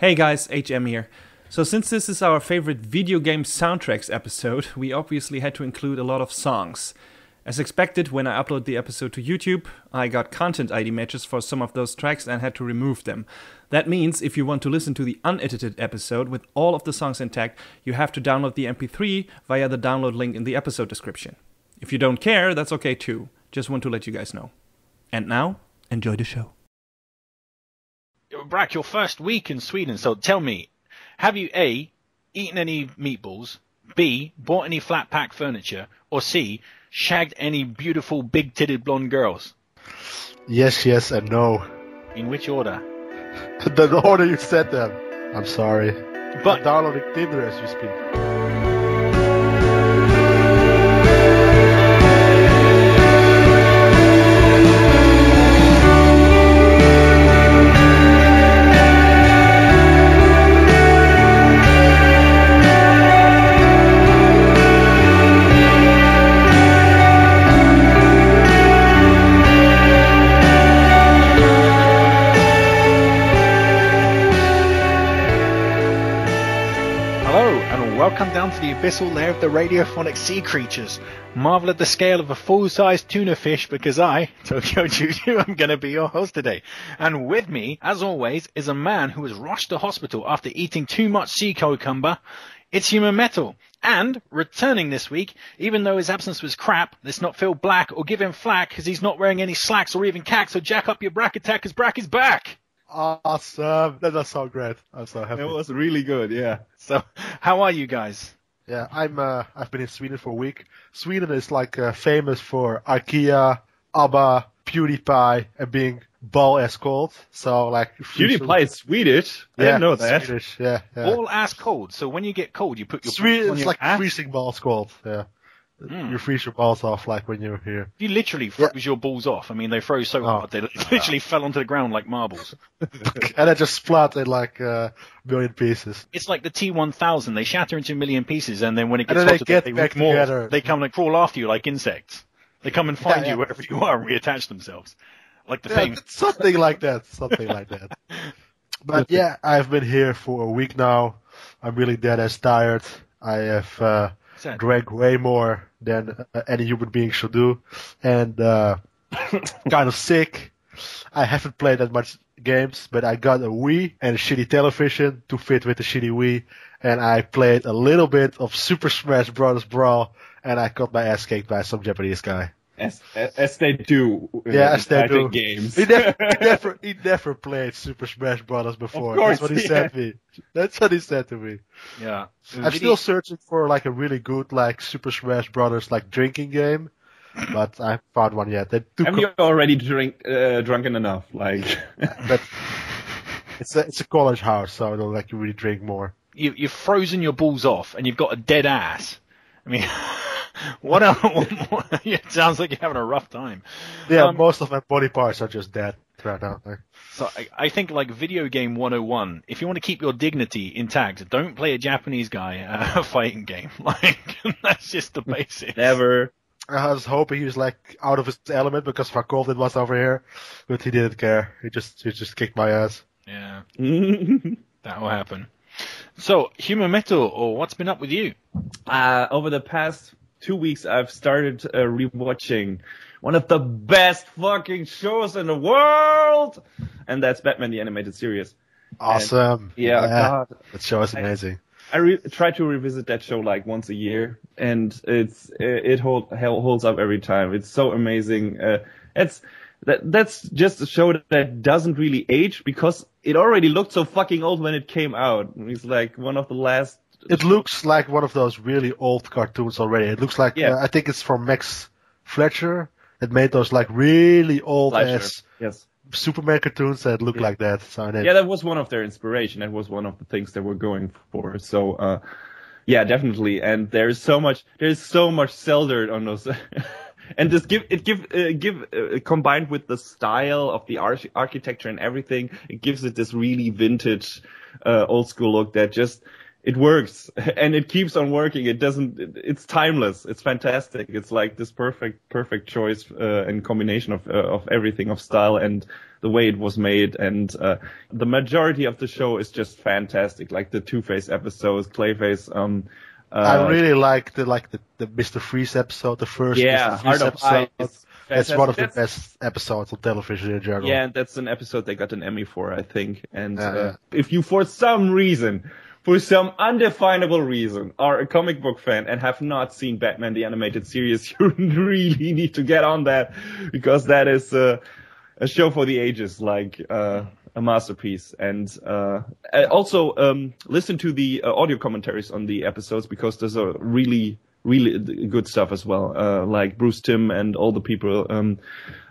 Hey guys, HM here. So since this is our favorite video game soundtracks episode, we obviously had to include a lot of songs. As expected, when I upload the episode to YouTube, I got content ID matches for some of those tracks and had to remove them. That means if you want to listen to the unedited episode with all of the songs intact, you have to download the MP3 via the download link in the episode description. If you don't care, that's okay too. Just want to let you guys know. And now, enjoy the show. Brack, your first week in Sweden, so tell me, have you A, eaten any meatballs, B, bought any flat pack furniture, or C, shagged any beautiful big-titted blonde girls? Yes, and no. In which order? The order you said them. I'm sorry. But I'm downloading Tinder as you speak. welcome down to the abyssal lair of the radiophonic sea creatures. Marvel at the scale of a full-sized tuna fish because I, Tokyo Juju, am going to be your host today. And with me, as always, is a man who was rushed to hospital after eating too much sea cucumber. It's Human Metal. And, returning this week, even though his absence was crap, let's not feel black or give him flack because he's not wearing any slacks or even cacks, so jack up your Brack attack because Brack is back! Awesome. That does sound great. I'm so happy. It was really good, yeah. So, how are you guys? Yeah, I've been in Sweden for a week. Sweden is like famous for IKEA, ABBA, PewDiePie, and being ball as cold. So like PewDiePie is Swedish. I didn't know that. Swedish, yeah. All ass cold. So when you get cold, you put your Sweden. on It's your like ass? freezing balls cold. Yeah. You freeze your balls off like when you're here. You literally froze your balls off. I mean, they froze so hard they literally fell onto the ground like marbles. And it just splat in like a million pieces. It's like the T-1000. They shatter into a million pieces, and then when it gets And then hotter, they get they back more. together. They come and crawl after you like insects. They come and find Yeah. you wherever you are and reattach themselves. Like the thing. Something like that. But yeah, I've been here for a week now. I'm really dead as tired. I have drank way more than any human being should do, and kind of sick. I haven't played that much games, but I got a Wii and a shitty television to fit with the shitty Wii, and I played a little bit of Super Smash Bros. Brawl, and I got my ass kicked by some Japanese guy. As they do. As they do. Games. He never played Super Smash Bros. Before. Of course, That's what he said to me. That's what he said to me. Yeah. I'm still searching for like a really good like Super Smash Brothers like drinking game, but I haven't found one yet. Have you already drunken enough? Like, but it's a college house, so it'll like you really drink more. You've frozen your balls off, and you've got a dead ass. I mean, what else? It sounds like you're having a rough time. Yeah, most of my body parts are just dead right now. So I think like video game 101, if you want to keep your dignity intact, don't play a Japanese guy a fighting game. Like, that's just the basics. Never. I was hoping he was like out of his element because of how cold it was over here, but he didn't care. He just kicked my ass. Yeah. That will happen. So, Human Metal, or what's been up with you? Over the past 2 weeks, I've started rewatching one of the best fucking shows in the world, and that's Batman the Animated Series. Awesome. And, God. That show is amazing. I try to revisit that show like once a year, and it holds up every time. It's so amazing. That's just a show that doesn't really age because it already looked so fucking old when it came out. It's like one of the last. It looks like one of those really old cartoons already. It looks like I think it's from Max Fletcher that made those like really old ass Superman cartoons that look like that. So that was one of their inspiration. That was one of the things they were going for. So definitely. And there's so much cell dirt on those. And just combined with the style of the architecture and everything, it gives it this really vintage, old school look that just, it works and it keeps on working. It's timeless. It's fantastic. It's like this perfect choice and combination of everything, of style and the way it was made. And the majority of the show is just fantastic. Like the Two-Face episodes, Clayface. I really like the Mr. Freeze episode, the first Mr. Freeze episode. It's one of the best episodes on television in general. Yeah, and that's an episode they got an Emmy for, I think. And if you, for some undefinable reason, are a comic book fan and have not seen Batman the Animated Series, you really need to get on that, because that is a show for the ages, like a masterpiece. And also listen to the audio commentaries on the episodes, because there's a really good stuff as well. Like Bruce Timm and all the people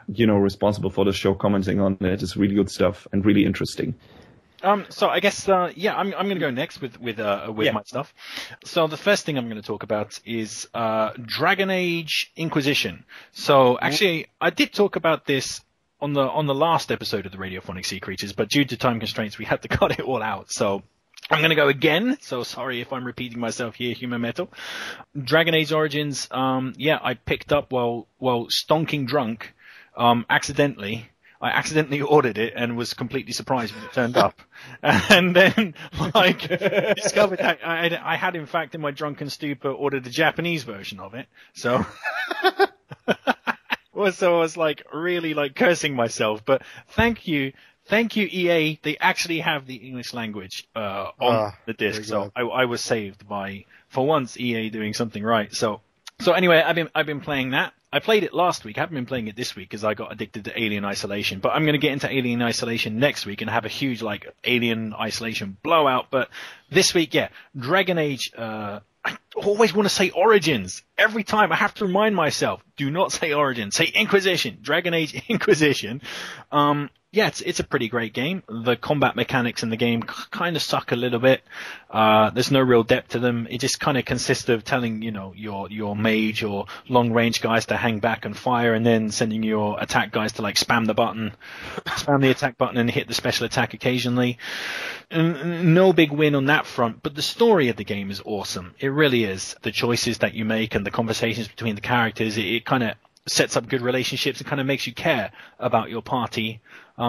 responsible for the show commenting on it. Is really good stuff and really interesting. So I guess, I'm going to go next with my stuff. So the first thing I'm going to talk about is, Dragon Age Inquisition. So actually, I did talk about this on the last episode of the Radiophonic Sea Creatures, but due to time constraints, we had to cut it all out. So I'm going to go again. So sorry if I'm repeating myself here, Human Metal. Dragon Age Origins, I picked up while stonking drunk, accidentally. I accidentally ordered it and was completely surprised when it turned up. And then, discovered that I had, in fact, in my drunken stupor, ordered the Japanese version of it. So, so I was, really, cursing myself. But thank you, EA. They actually have the English language on the disc. So I was saved by, for once, EA doing something right. So anyway, I've been playing that. I played it last week. I haven't been playing it this week because I got addicted to Alien Isolation. But I'm going to get into Alien Isolation next week and have a huge, Alien Isolation blowout. But this week, Dragon Age, I always want to say Origins. Every time I have to remind myself, do not say Origins. Say Inquisition. Dragon Age Inquisition. It's a pretty great game. The combat mechanics in the game kind of suck a little bit. There's no real depth to them. It just kind of consists of telling, your mage or long range guys to hang back and fire, and then sending your attack guys to spam the attack button and hit the special attack occasionally. No big win on that front, but the story of the game is awesome. It really is. The choices that you make and the conversations between the characters, it kind of sets up good relationships and kind of makes you care about your party.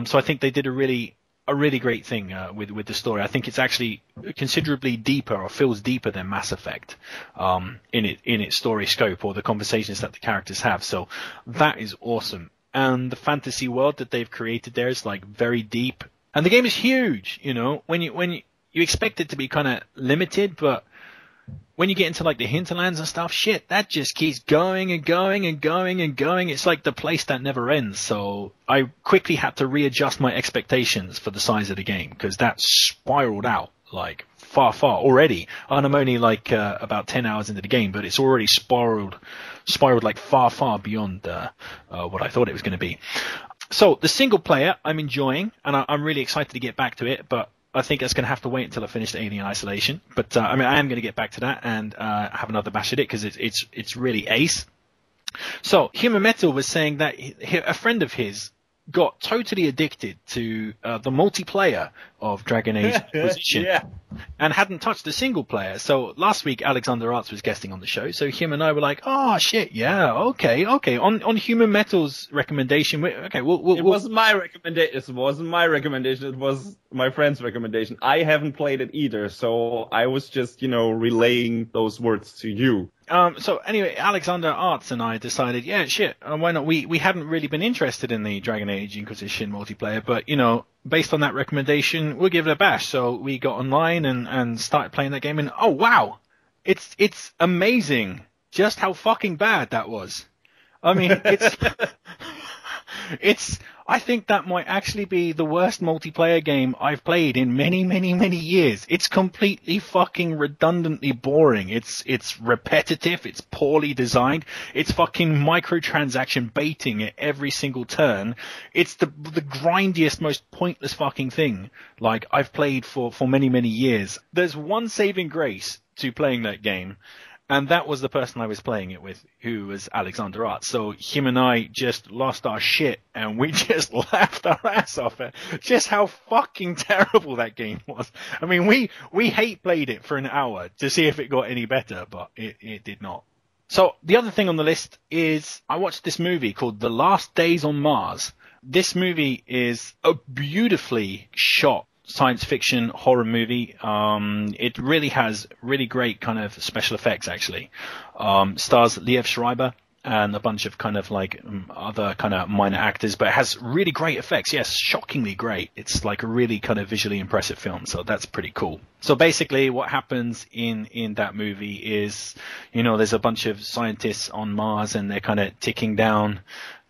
So I think they did a really great thing with the story. I think it's actually considerably deeper, or feels deeper than Mass Effect in its story scope, or the conversations that the characters have. So that is awesome. And the fantasy world that they've created there is very deep. And the game is huge. When you expect it to be kind of limited, but when you get into the hinterlands and stuff, shit, that just keeps going and going and going and going. It's like the place that never ends. So I quickly had to readjust my expectations for the size of the game, because that spiraled out far already. And I'm only about 10 hours into the game, but it's already spiraled far beyond what I thought it was going to be. So the single player I'm enjoying, and I'm really excited to get back to it, but I think it's going to have to wait until I finish Alien Isolation. But I am going to get back to that and have another bash at it, because it's really ace. So Human Metal was saying that a friend of his got totally addicted to the multiplayer of Dragon Age Inquisition and hadn't touched the single player. So last week Alexander Arts was guesting on the show, so him and I were like, oh shit, okay. On Human Metal's recommendation, it wasn't my recommendation. It wasn't my recommendation. It was my friend's recommendation. I haven't played it either, so I was just relaying those words to you. So anyway, Alexander Arts and I decided, why not? We hadn't really been interested in the Dragon Age Inquisition multiplayer, but based on that recommendation, we'll give it a bash. So we got online and started playing that game, and oh wow, it's amazing just how fucking bad that was. I mean, I think that might actually be the worst multiplayer game I've played in many, many, many years. It's completely fucking redundantly boring. It's repetitive. It's poorly designed. It's fucking microtransaction baiting at every single turn. It's the grindiest, most pointless fucking thing I've played for many, many years. There's one saving grace to playing that game, And that was the person I was playing it with, who was Alexander Art. So him and I just lost our shit, and we just laughed our ass off at just how fucking terrible that game was. I mean, we hate played it for an hour to see if it got any better, but it did not. So the other thing on the list is I watched this movie called The Last Days on Mars. This movie is a beautifully shot science fiction horror movie. It really has really great kind of special effects, actually. Stars Liev Schreiber and a bunch of kind of like other kind of minor actors, but it has really great effects. Yes, shockingly great. It's like a really kind of visually impressive film, so that's pretty cool. So basically what happens in that movie is, you know, there's a bunch of scientists on Mars and they're kind of ticking down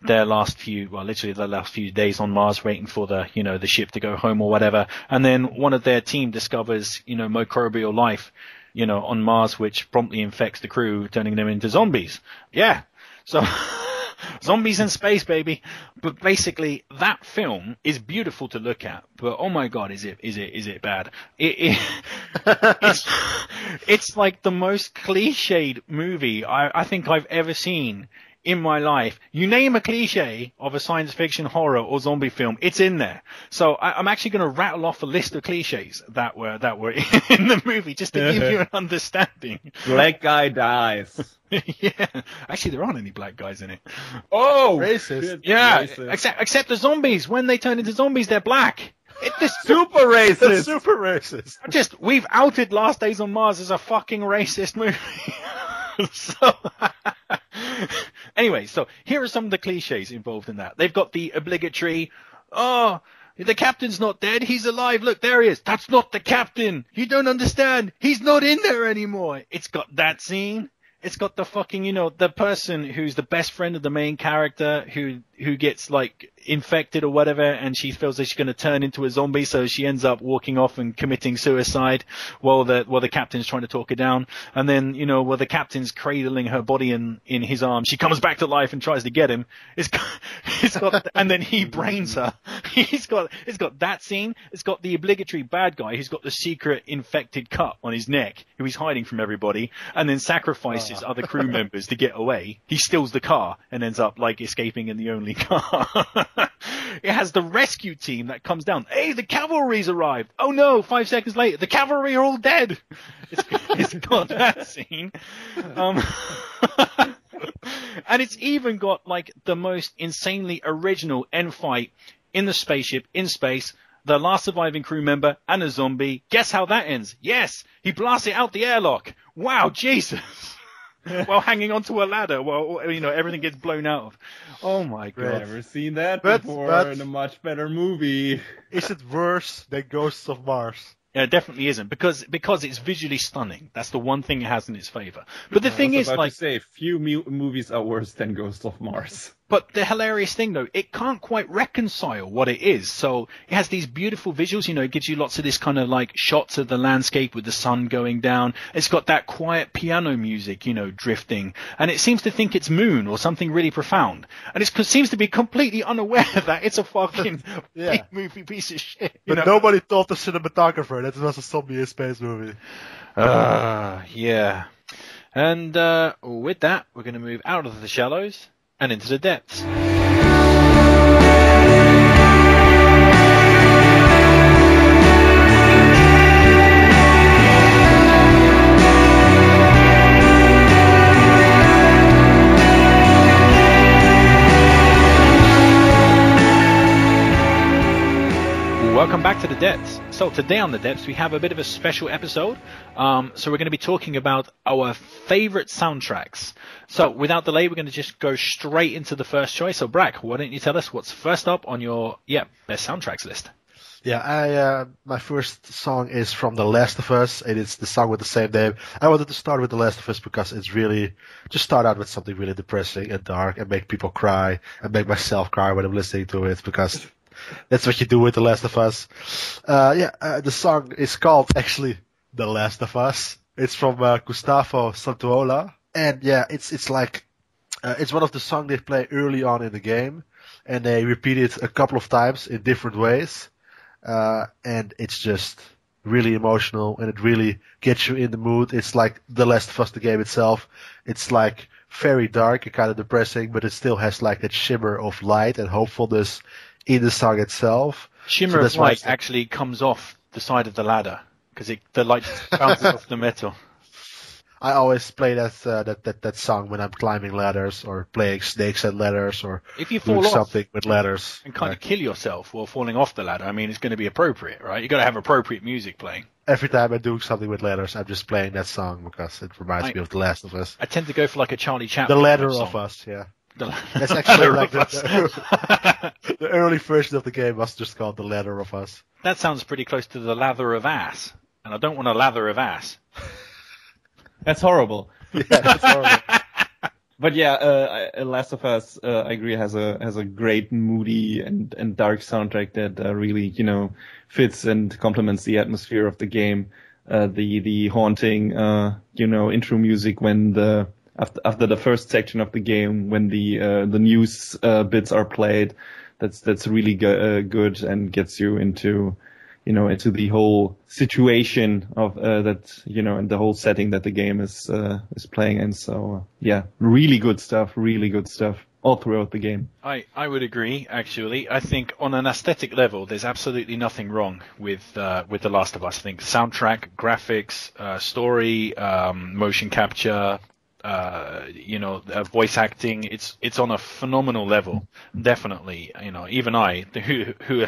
their last few days on Mars, waiting for the ship to go home or whatever. And then one of their team discovers, microbial life, on Mars, which promptly infects the crew, turning them into zombies. Yeah. So zombies in space, baby. But basically that film is beautiful to look at, but oh my God, is it bad? It's like the most cliched movie I think I've ever seen in my life. You name a cliche of a science fiction, horror, or zombie film, it's in there. So I'm actually going to rattle off a list of cliches that were in the movie, just to give you an understanding. Black guy dies. Yeah, actually there aren't any black guys in it. Oh, racist. Yeah, racist. except the zombies. When they turn into zombies, they're black. It's just super racist. That's super racist. We've outed Last Days on Mars as a fucking racist movie. So, anyway, so here are some of the cliches involved in that. They've got the obligatory, oh, the captain's not dead, he's alive, look, there he is. That's not the captain. You don't understand. He's not in there anymore. It's got that scene. It's got the fucking, the person who's the best friend of the main character who gets like infected or whatever, and she feels that she's going to turn into a zombie, so she ends up walking off and committing suicide while the captain's trying to talk her down. And then, while the captain's cradling her body in his arms, she comes back to life and tries to get him. It's got and then he brains her. It's got that scene. It's got the obligatory bad guy who's got the secret infected cut on his neck, who he's hiding from everybody, and then sacrifices other crew members to get away. He steals the car and ends up like escaping in the only car. It has the rescue team that comes down. Hey, the cavalry's arrived. Oh no, 5 seconds later, the cavalry are all dead. It's got that scene. And it's even got like the most insanely original end fight in the spaceship, in space. The last surviving crew member and a zombie. Guess how that ends? Yes, he blasts it out the airlock. Wow, Jesus. While hanging onto a ladder, while everything gets blown out of. Oh my God! I've never seen that before in a much better movie. Is it worse than Ghosts of Mars? Yeah, it definitely isn't, because it's visually stunning. That's the one thing it has in its favor. But the thing is, like, to say, few movies are worse than Ghost of Mars. But the hilarious thing, though, it can't quite reconcile what it is. So it has these beautiful visuals, it gives you lots of this kind of like shots of the landscape with the sun going down. It's got that quiet piano music, drifting. And it seems to think it's Moon or something really profound. And it seems to be completely unaware that it's a fucking big movie piece of shit. But nobody told the cinematographer that it was a zombie in space movie. Yeah. And with that, we're going to move out of the shallows and into the depths. Welcome back to the Depths. So today on the Depths we have a bit of a special episode. So we're going to be talking about our favorite soundtracks. So without delay, we're going to just go straight into the first choice. So Brack, why don't you tell us what's first up on your best soundtracks list? Yeah, my first song is from The Last of Us, and it's the song with the same name. I wanted to start with The Last of Us because it's really just start out with something really depressing and dark and make people cry and make myself cry when I'm listening to it, because that's what you do with The Last of Us. The song is called actually The Last of Us. It's from Gustavo Santaola, and it's like it's one of the songs they play early on in the game, and they repeat it a couple of times in different ways, and it's just really emotional, and it really gets you in the mood. It's like The Last of Us, the game itself. It's like very dark and kind of depressing, but it still has like that shimmer of light and hopefulness in the song itself. Shimmer of light actually comes off the side of the ladder because the light bounces off the metal. I always play that song when I'm climbing ladders or playing snakes and ladders or if you fall doing off something with ladders and kind of kill yourself while falling off the ladder. I mean, it's going to be appropriate, right? You got to have appropriate music playing. Every time I'm doing something with ladders, I'm just playing that song because it reminds me of The Last of Us. I tend to go for like a Charlie Chaplin. The Ladder song. of Us, yeah. That's actually like the early version of the game was just called The Ladder of Us. That sounds pretty close to The Lather of Ass, and I don't want a lather of ass. That's horrible. Yeah, that's horrible. But yeah, Last of Us, I agree, has a great moody and dark soundtrack that really, you know, fits and complements the atmosphere of the game. The haunting, you know, intro music when after the first section of the game, when the news bits are played, that's really good and gets you into, you know, into the whole situation of that, you know, and the whole setting that the game is playing in. So yeah, really good stuff all throughout the game. I would agree. Actually, I think on an aesthetic level, there's absolutely nothing wrong with The Last of Us. I think soundtrack, graphics, story, motion capture. You know, voice acting, it's on a phenomenal level. Definitely, you know, even I, who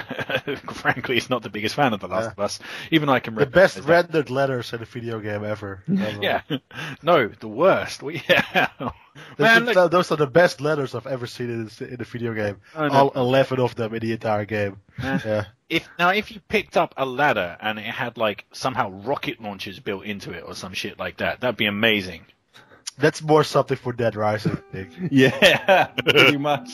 frankly is not the biggest fan of The Last of Us, even I can. The best rendered letters in a video game ever. Yeah, no, the worst. Yeah, those are the best letters I've ever seen in a video game. All 11 of them in the entire game. Yeah. If you picked up a ladder and it had like somehow rocket launchers built into it or some shit like that, that'd be amazing. That's more something for Dead Rising, I think. Yeah, pretty much.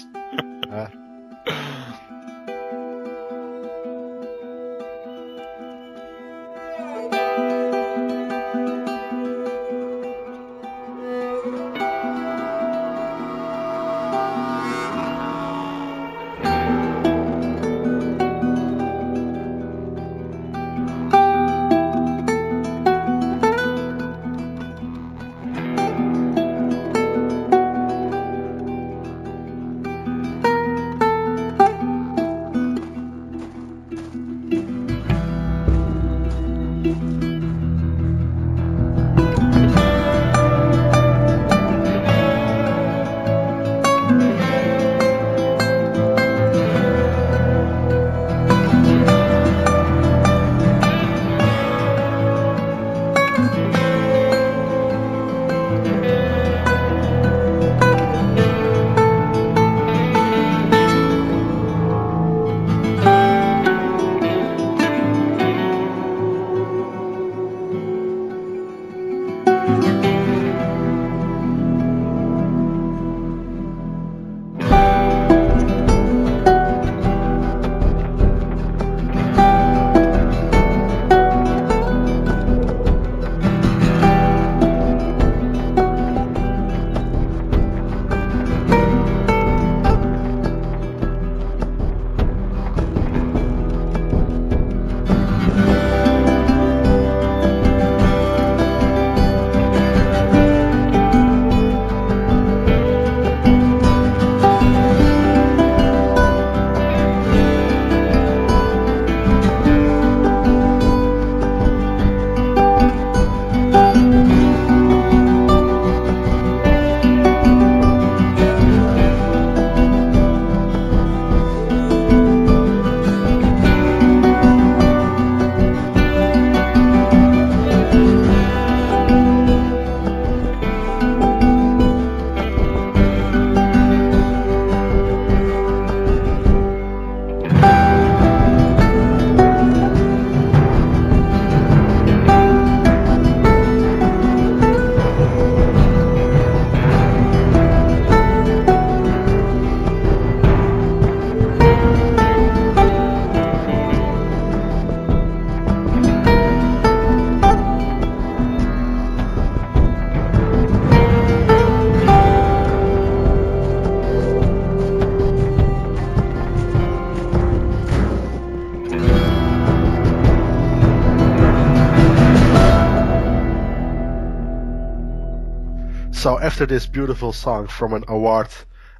So after this beautiful song from an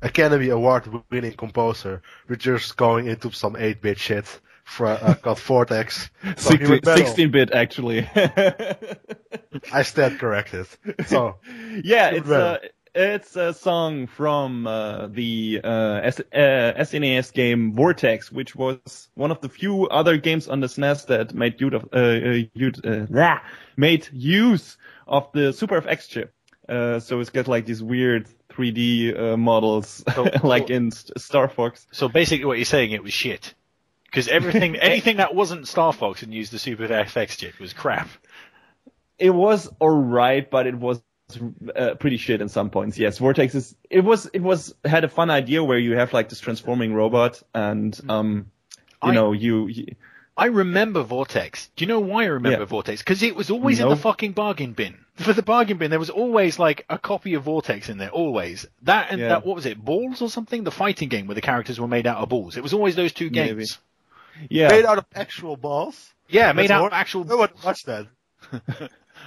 Academy Award-winning composer, we're just going into some 8-bit shit called Vortex. 16-bit actually. I stand corrected. So yeah, it's a song from the SNES game Vortex, which was one of the few other games on the SNES that made use of the Super FX chip. So it's got like these weird 3D models, like in Star Fox. So basically, what you're saying, it was shit. Because anything that wasn't Star Fox and used the Super FX chip was crap. It was alright, but it was pretty shit in some points. Yes, Vortex had a fun idea where you have like this transforming robot, and I remember Vortex. Do you know why I remember Vortex? Because it was always in the fucking bargain bin. For the bargain bin, there was always like a copy of Vortex in there, always. That and that, what was it, Balls or something? The fighting game where the characters were made out of balls. It was always those two games. Maybe. Yeah. Made out of actual balls? Yeah, made out of actual... No one watched that.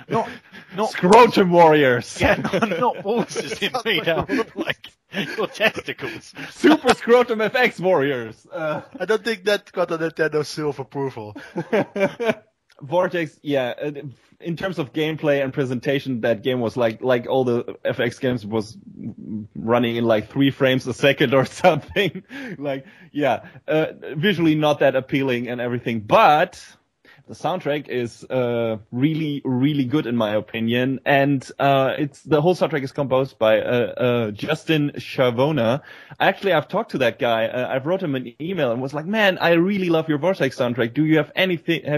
Not Scrotum Warriors. Yeah, not balls, just made out of like your testicles. Super Scrotum FX Warriors. I don't think that got a Nintendo seal of approval. Vortex, in terms of gameplay and presentation, that game was like all the FX games was running in like 3 frames a second or something. Visually not that appealing and everything, but the soundtrack is really, really good in my opinion, and the whole soundtrack is composed by Justin Schiavone. Actually, I've talked to that guy. I've wrote him an email and was like, "Man, I really love your Vortex soundtrack. Do you have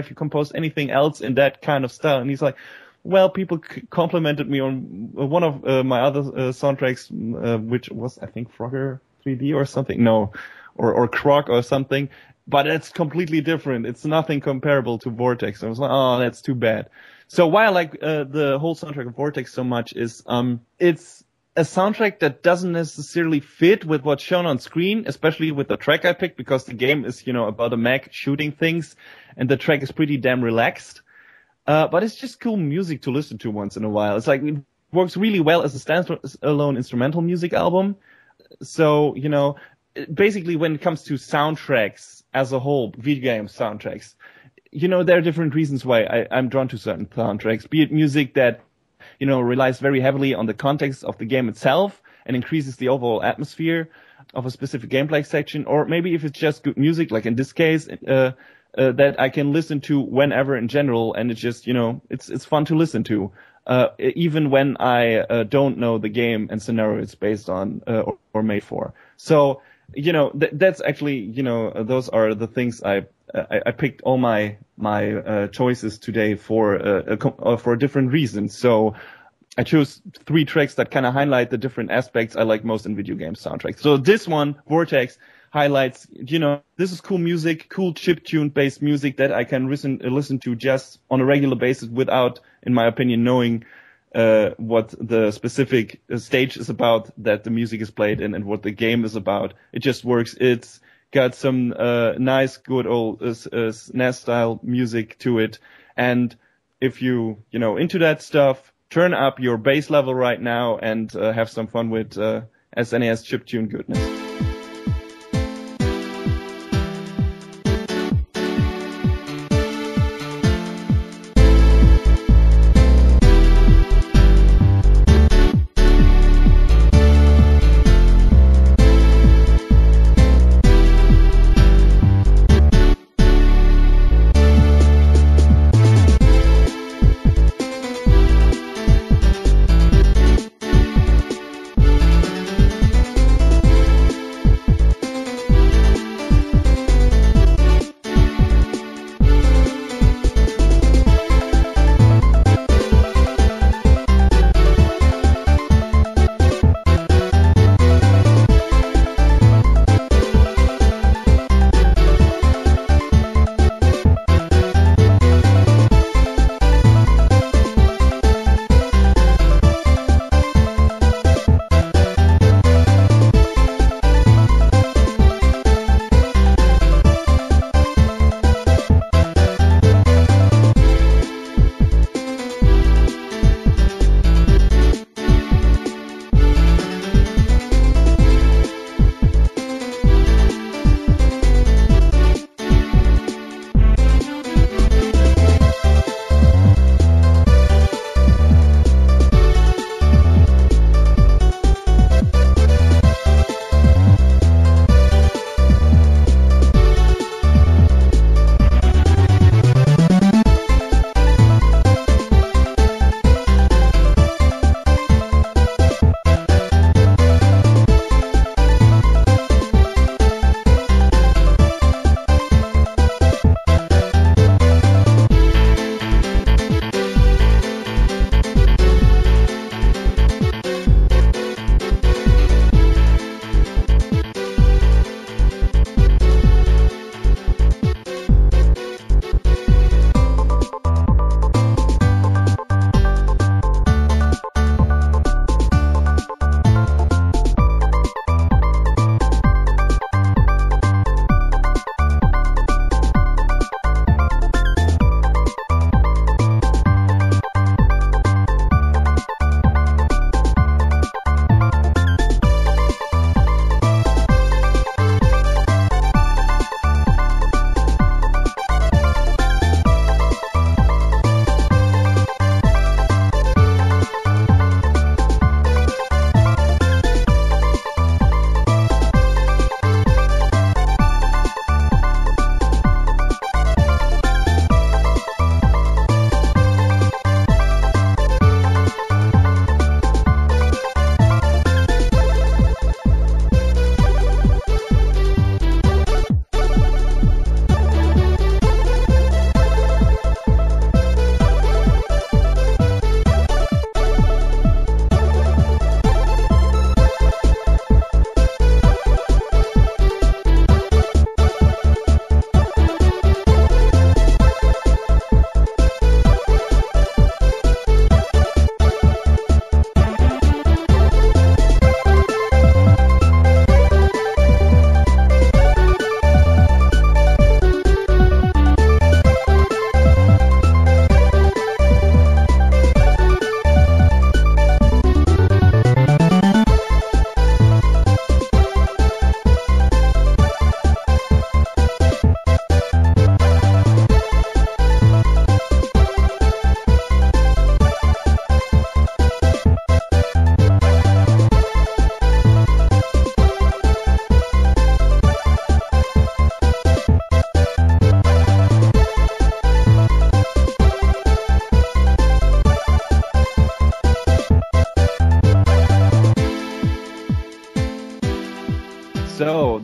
you composed anything else in that kind of style?" And he's like, "Well, people complimented me on one of my other soundtracks, which was I think Frogger 3D or something, or Croc or something." But it's completely different. It's nothing comparable to Vortex. I was like, oh, that's too bad. So why I like the whole soundtrack of Vortex so much is it's a soundtrack that doesn't necessarily fit with what's shown on screen, especially with the track I picked, because the game is, about a mech shooting things, and the track is pretty damn relaxed. But it's just cool music to listen to once in a while. It's like it works really well as a standalone instrumental music album. So, basically when it comes to soundtracks as a whole, video game soundtracks, there are different reasons why I'm drawn to certain soundtracks, be it music that, relies very heavily on the context of the game itself and increases the overall atmosphere of a specific gameplay section, or maybe if it's just good music, like in this case, that I can listen to whenever in general, and it's just, it's fun to listen to, even when I don't know the game and scenario it's based on or made for. So, that's actually, those are the things I picked all my choices today for different reasons. So I chose 3 tracks that kind of highlight the different aspects I like most in video game soundtracks. So this one, Vortex, highlights, this is cool music, cool chiptune based music that I can listen to just on a regular basis without, in my opinion, knowing what the specific stage is about that the music is played in and what the game is about. It just works. It's got some nice, good old SNES style music to it. And if you, into that stuff, turn up your bass level right now and have some fun with SNES chiptune goodness.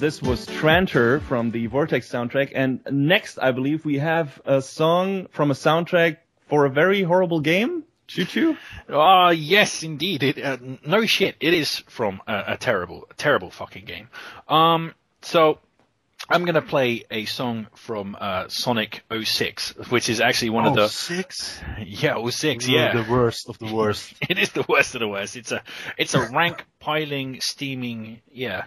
this was Tranter from the Vortex soundtrack. And next, I believe we have a song from a soundtrack for a very horrible game. Choo Choo? Yes, indeed. No shit. It is from a terrible fucking game. So I'm going to play a song from Sonic 06, which is actually one of the... 06? Yeah, 06, yeah. The worst of the worst. It is the worst of the worst. It's a rank piling, steaming, yeah.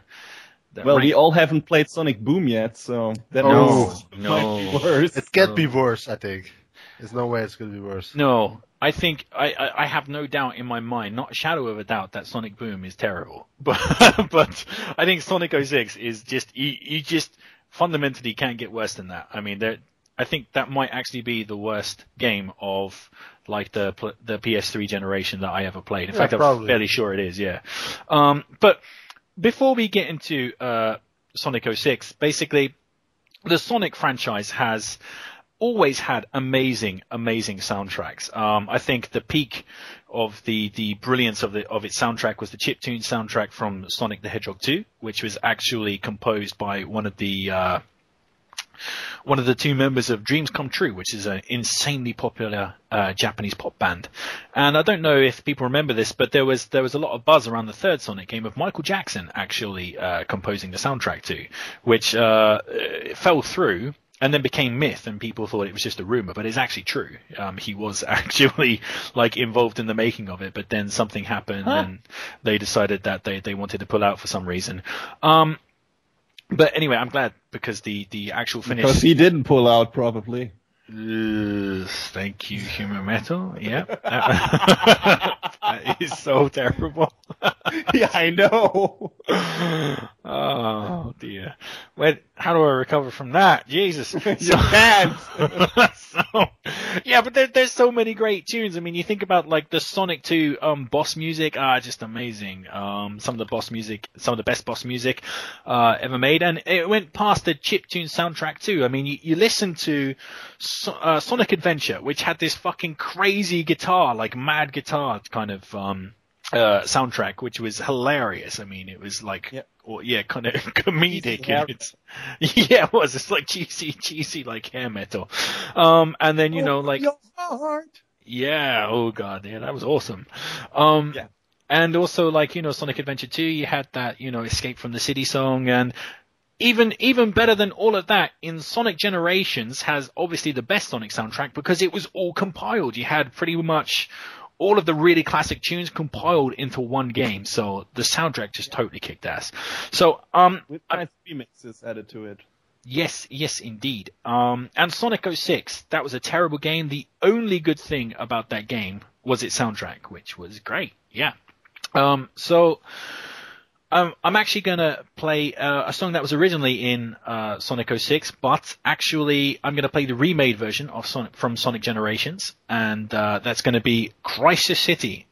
Well, we all haven't played Sonic Boom yet, so that might be worse. It can't be worse, I think. There's no way it's going to be worse. No, I think I have no doubt in my mind, not a shadow of a doubt, that Sonic Boom is terrible. But I think Sonic 06 is just you just fundamentally can't get worse than that. I mean, I think that might actually be the worst game of like the PS3 generation that I ever played. In fact, probably. I'm fairly sure it is. Yeah. But before we get into Sonic 06, basically, the Sonic franchise has always had amazing soundtracks. I think the peak of the brilliance of its soundtrack was the chiptune soundtrack from Sonic the Hedgehog 2, which was actually composed by one of the two members of Dreams Come True, which is an insanely popular Japanese pop band. And I don't know if people remember this, but there was a lot of buzz around the third Sonic game of Michael Jackson actually composing the soundtrack too, which fell through and then became myth, and people thought it was just a rumor, but it's actually true. He was actually like involved in the making of it, but then something happened and they decided that they wanted to pull out for some reason. But anyway, I'm glad because the actual finish. Because he didn't pull out, probably. Thank you, Human Metal. Yeah. That is so terrible. Yeah, I know. Oh, dear. How do I recover from that? Jesus. You can't. Yeah, but there's so many great tunes. I mean, you think about like the Sonic 2 boss music, just amazing. Some of the best boss music ever made, and it went past the chiptune soundtrack too. I mean, you listen to Sonic Adventure, which had this fucking crazy guitar, like mad guitar kind of soundtrack, which was hilarious. I mean, it was like, kind of comedic. It was. It's like cheesy, like hair metal. And then, like, your heart. Yeah. Oh God. Yeah. That was awesome. And also like, Sonic Adventure 2, you had that, Escape from the City song, and even better than all of that, in Sonic Generations has obviously the best Sonic soundtrack because it was all compiled. You had pretty much all of the really classic tunes compiled into one game, so the soundtrack just totally kicked ass. So, with nice remixes added to it. Yes, indeed. And Sonic 06, that was a terrible game. The only good thing about that game was its soundtrack, which was great. Yeah. I'm actually going to play a song that was originally in Sonic 06, but actually I'm going to play the remade version of from Sonic Generations, and that's going to be Crisis City.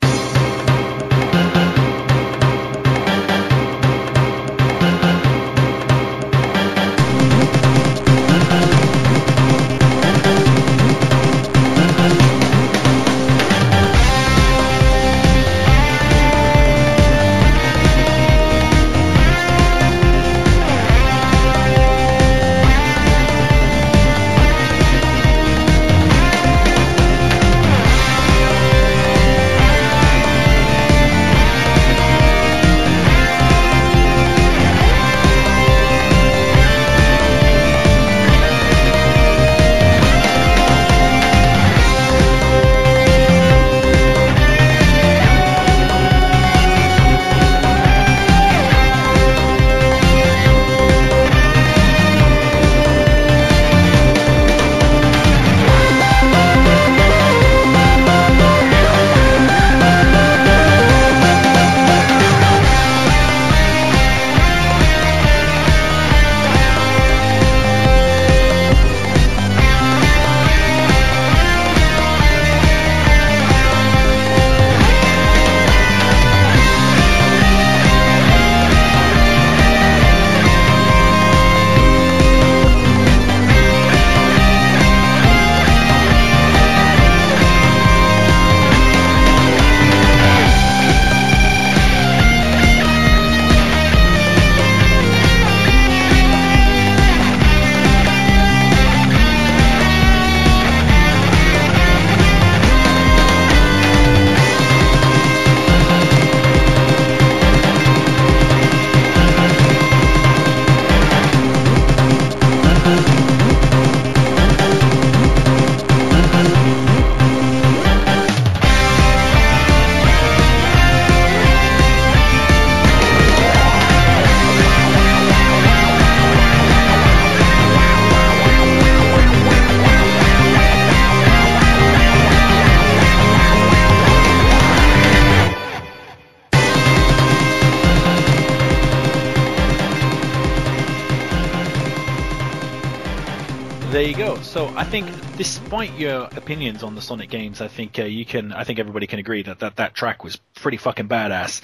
you go. So I think, despite your opinions on the Sonic games, I think everybody can agree that track was pretty fucking badass.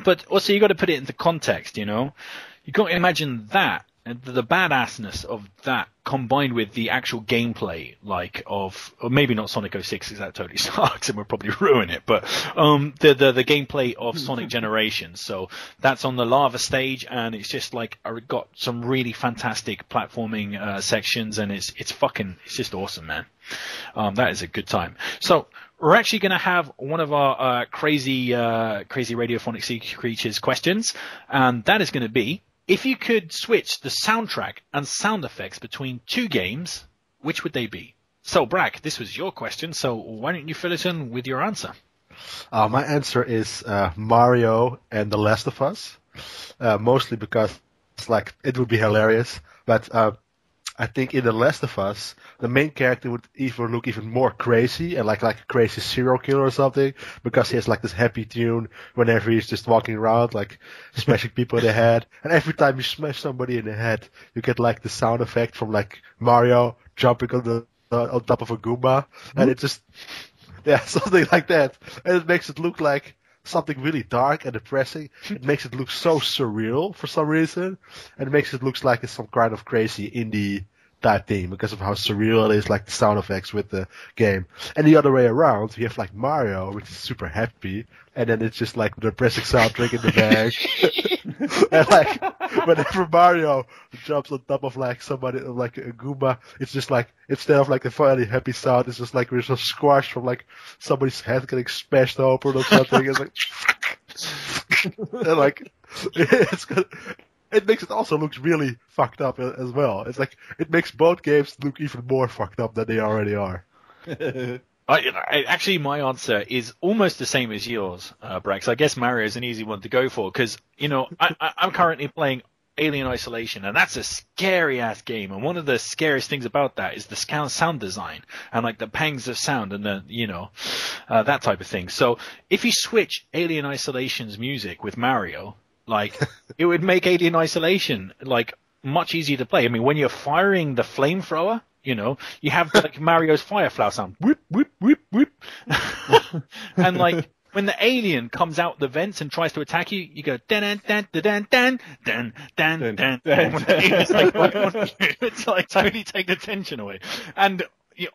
But also you got to put it into context, you know. You got to imagine that, and the badassness of that combined with the actual gameplay, or maybe not Sonic 06, because that totally sucks and we'll probably ruin it, but the gameplay of Sonic Generations. So that's on the lava stage, and it's just got some really fantastic platforming sections, and it's just awesome, man. That is a good time. So we're actually going to have one of our crazy Radiophonic Sea Creatures questions, and that is going to be, if you could switch the soundtrack and sound effects between two games, which would they be? So, Brack, this was your question, so why don't you fill us in with your answer? My answer is Mario and The Last of Us, mostly because it would be hilarious, but I think in The Last of Us, the main character would look even more crazy and like a crazy serial killer or something, because he has this happy tune whenever he's just walking around, smashing people in the head. And every time you smash somebody in the head, you get the sound effect from Mario jumping on top of a Goomba, and it just something like that. And it makes it look like something really dark and depressing. It makes it look so surreal for some reason, and it makes it look like it's some kind of crazy indie type thing because of how surreal it is, the sound effects with the game. And the other way around, you have Mario, which is super happy, and then it's just the depressing soundtrack in the bag. And whenever Mario jumps on top of somebody, a Goomba, it's just instead of a funny happy sound, it's just we're just squashed from somebody's head getting smashed open or something. It's and it's good. It makes it also look really fucked up as well. It's it makes both games look even more fucked up than they already are. Actually, my answer is almost the same as yours, Brax. I guess Mario is an easy one to go for because, I'm currently playing Alien Isolation, and that's a scary-ass game. And one of the scariest things about that is the sound design and, the pangs of sound and that type of thing. So if you switch Alien Isolation's music with Mario, it would make Alien Isolation, much easier to play. I mean, when you're firing the flamethrower, you have Mario's fire flower sound, whoop, whoop, whoop, whoop. And when the alien comes out the vents and tries to attack you, you go dan dan dan dan dan dan dan dan. It's totally take the tension away. And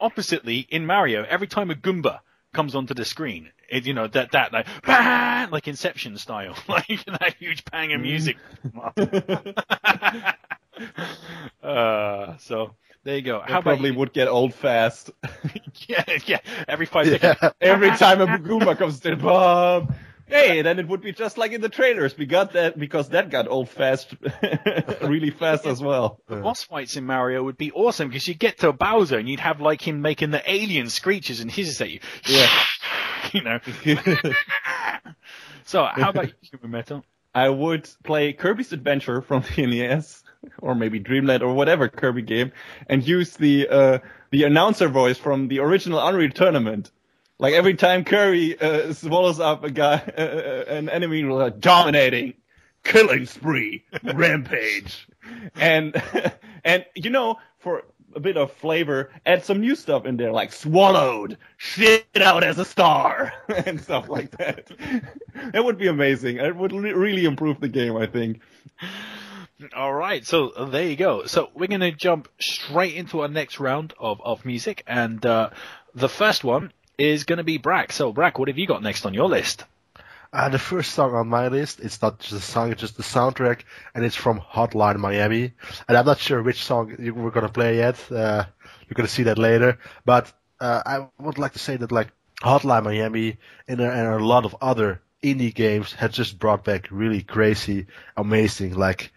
oppositely in Mario, every time a Goomba comes onto the screen, like Inception style, that huge bang of music. So there you go. How probably would get old fast. yeah. Every 5 seconds. Every time a Goomba comes in, Bob. Hey, then it would be just like in the trailers. We got that because that got old fast, really fast as well. The boss fights in Mario would be awesome because you'd get to Bowser and you'd have him making the alien screeches and hisses at you. Yeah. So, how about you, Human Metal? I would play Kirby's Adventure from the NES, or maybe Dreamland or whatever Kirby game, and use the announcer voice from the original Unreal Tournament. Every time Kirby swallows up a guy, an enemy, dominating, killing spree, rampage, and for a bit of flavor, add some new stuff in there, swallowed, shit out as a star, and stuff like that. That would be amazing. It would really improve the game, I think. All right, so there you go. So we're going to jump straight into our next round of music, and the first one is going to be Brack. So, Brack, what have you got next on your list? The first song on my list, it's not just a song, it's just the soundtrack, and it's from Hotline Miami. And I'm not sure which song we're going to play yet. You're going to see that later. But I would like to say that Hotline Miami and a lot of other indie games had just brought back really crazy, amazing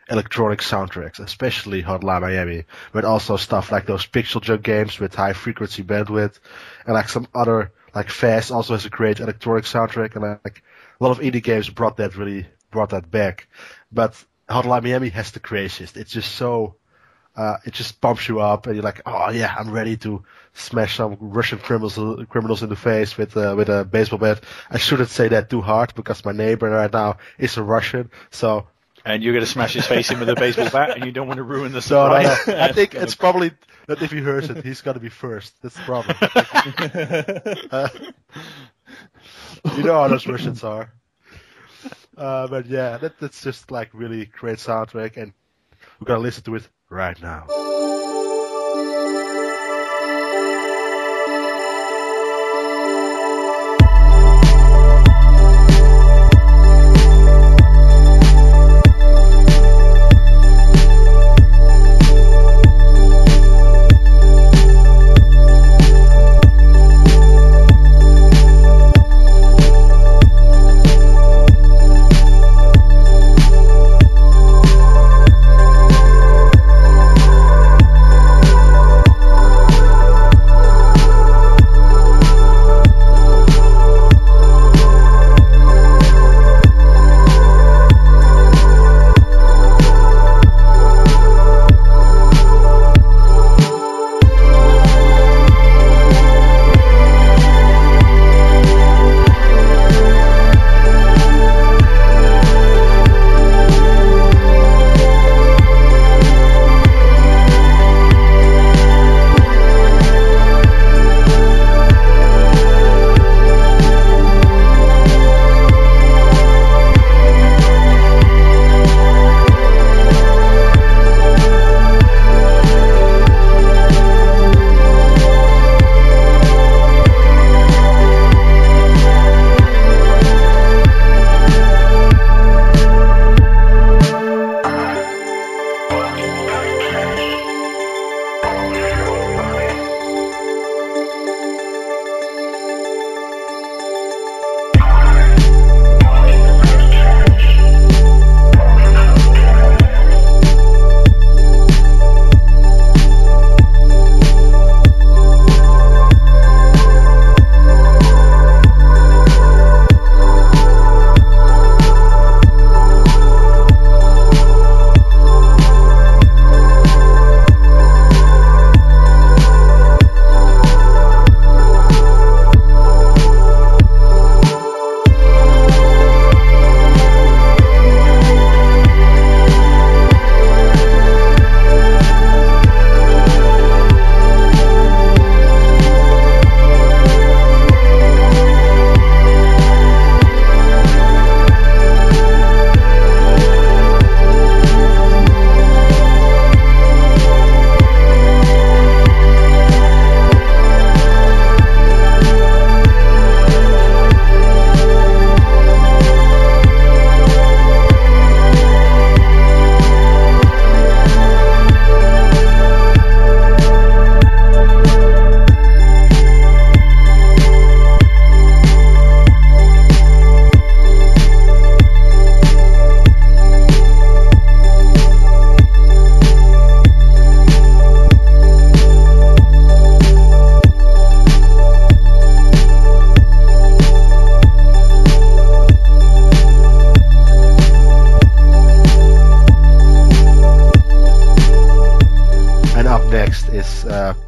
electronic soundtracks, especially Hotline Miami, but also stuff like those pixel junk games with high frequency bandwidth, and some other Fast also has a great electronic soundtrack, and a lot of indie games brought that back. But Hotline Miami has the craziest. It's just so it just pumps you up, and you're oh yeah, I'm ready to smash some Russian criminals in the face with a baseball bat. I shouldn't say that too hard because my neighbor right now is a Russian, so And you're going to smash his face in with a baseball bat, and you don't want to ruin the surprise. No. I think it's probably that if he hears it, he's got to be first. That's the problem. You know how those Russians are. But yeah, that's just like really great soundtrack, and we're gonna listen to it right now.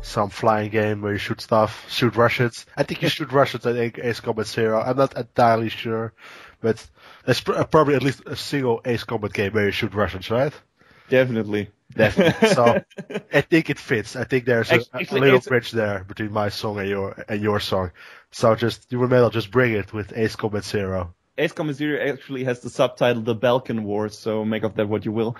Some flying game where you shoot stuff, shoot Russians. I think you shoot Russians in Ace Combat Zero. I'm not entirely sure, but there's probably at least a single Ace Combat game where you shoot Russians, right? Definitely. So I think it fits. I think there's a little bridge there between my song and your song. So you may well just bring it with Ace Combat Zero. Ace Combat Zero actually has the subtitle The Balkan Wars, so make of that what you will.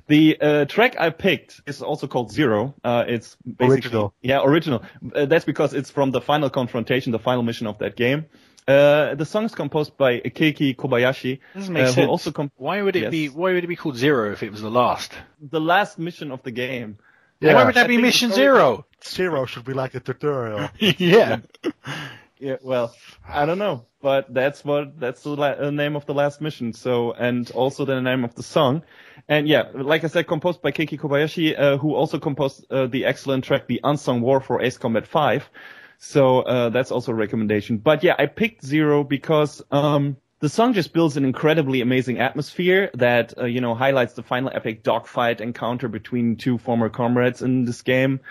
The track I picked is also called Zero. It's basically original. Yeah, original. That's because it's from the final confrontation, the final mission of that game. The song is composed by Keiki Kobayashi. Doesn't make sense. Also why would it be called Zero if it was the last? The last mission of the game. Yeah. Why would that be Mission Zero? Zero should be like a tutorial. Yeah. Yeah, well, I don't know, but that's the name of the last mission. So, and also the name of the song. And yeah, like I said, composed by Keiki Kobayashi, who also composed the excellent track, The Unsung War for Ace Combat 5. So, that's also a recommendation. But yeah, I picked Zero because, the song just builds an incredibly amazing atmosphere that, highlights the final epic dogfight encounter between two former comrades in this game.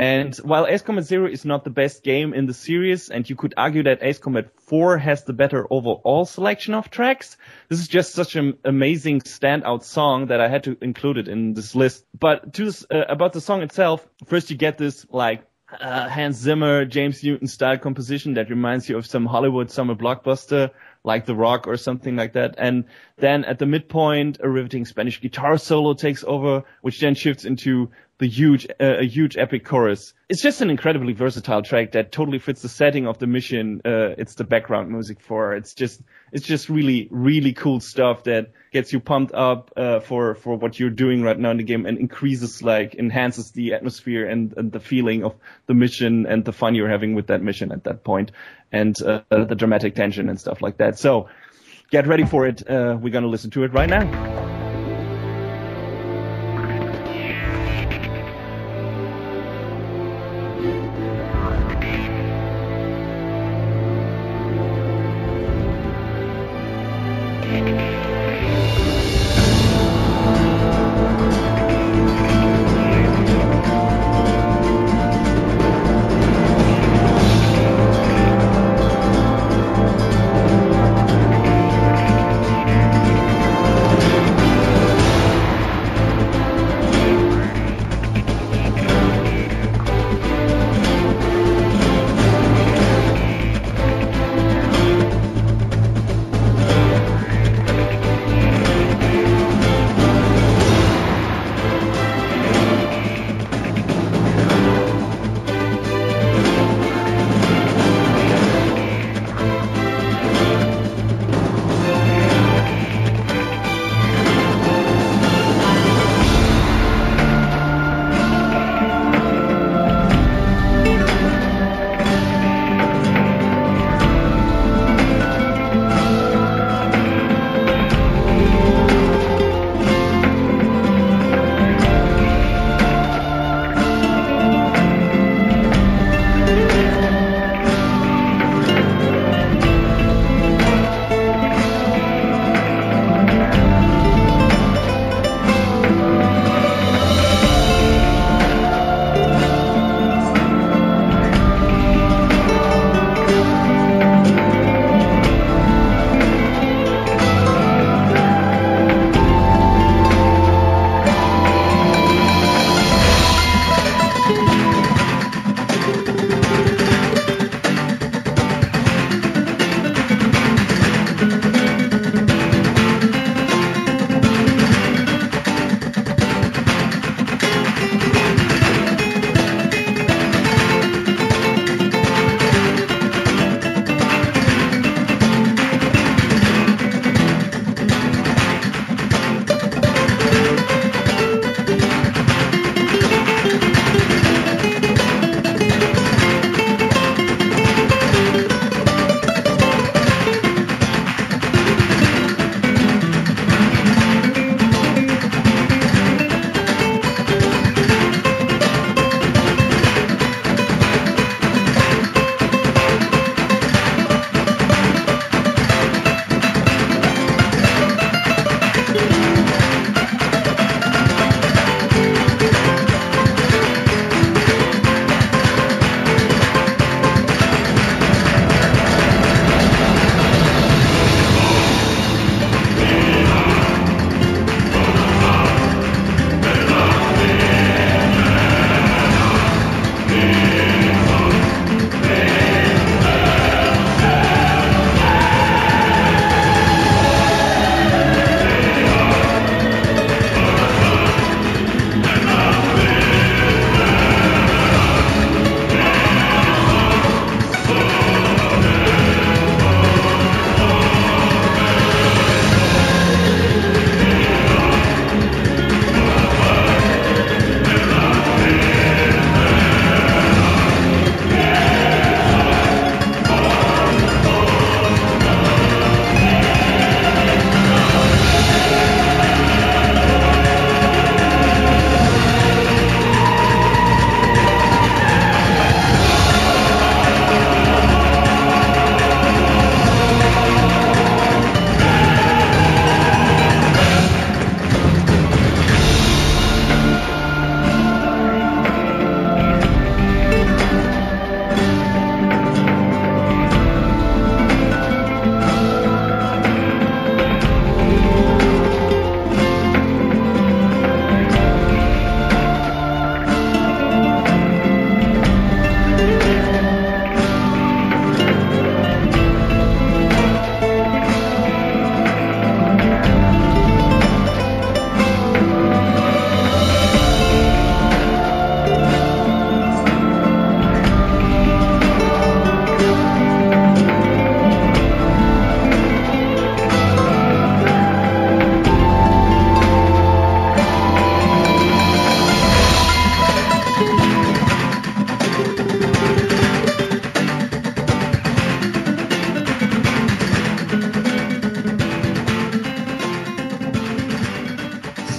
And while Ace Combat Zero is not the best game in the series, and you could argue that Ace Combat 4 has the better overall selection of tracks, this is just such an amazing standout song that I had to include it in this list. But about the song itself, first you get this like Hans Zimmer, James Newton style composition that reminds you of some Hollywood summer blockbuster like The Rock or something like that. And then at the midpoint, a riveting Spanish guitar solo takes over, which then shifts into the huge epic chorus. It's just an incredibly versatile track that totally fits the setting of the mission. It's the background music for. It's just really, really cool stuff that gets you pumped up, for what you're doing right now in the game and enhances the atmosphere and the feeling of the mission and the fun you're having with that mission at that point, and the dramatic tension and stuff like that. So get ready for it. We're going to listen to it right now.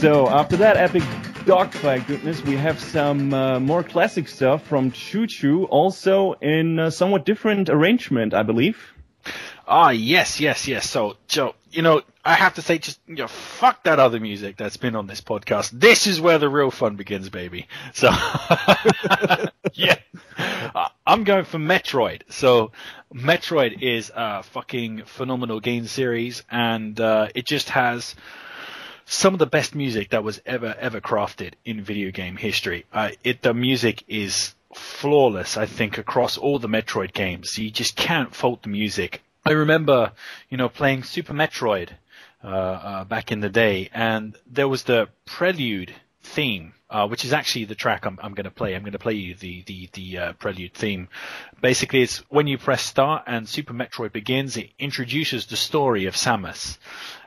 So after that epic dogfight goodness, we have some more classic stuff from Choo Choo, also in a somewhat different arrangement, I believe. Yes. So, Joe, I have to say, just fuck that other music that's been on this podcast. This is where the real fun begins, baby. So, yeah, I'm going for Metroid. So, Metroid is a fucking phenomenal game series, and it just has some of the best music that was ever crafted in video game history. The music is flawless, I think, across all the Metroid games. You just can't fault the music. I remember, playing Super Metroid back in the day, and there was the Prelude theme, which is actually the track I'm going to play. I'm going to play you the Prelude theme. Basically, it's when you press start and Super Metroid begins, it introduces the story of Samus,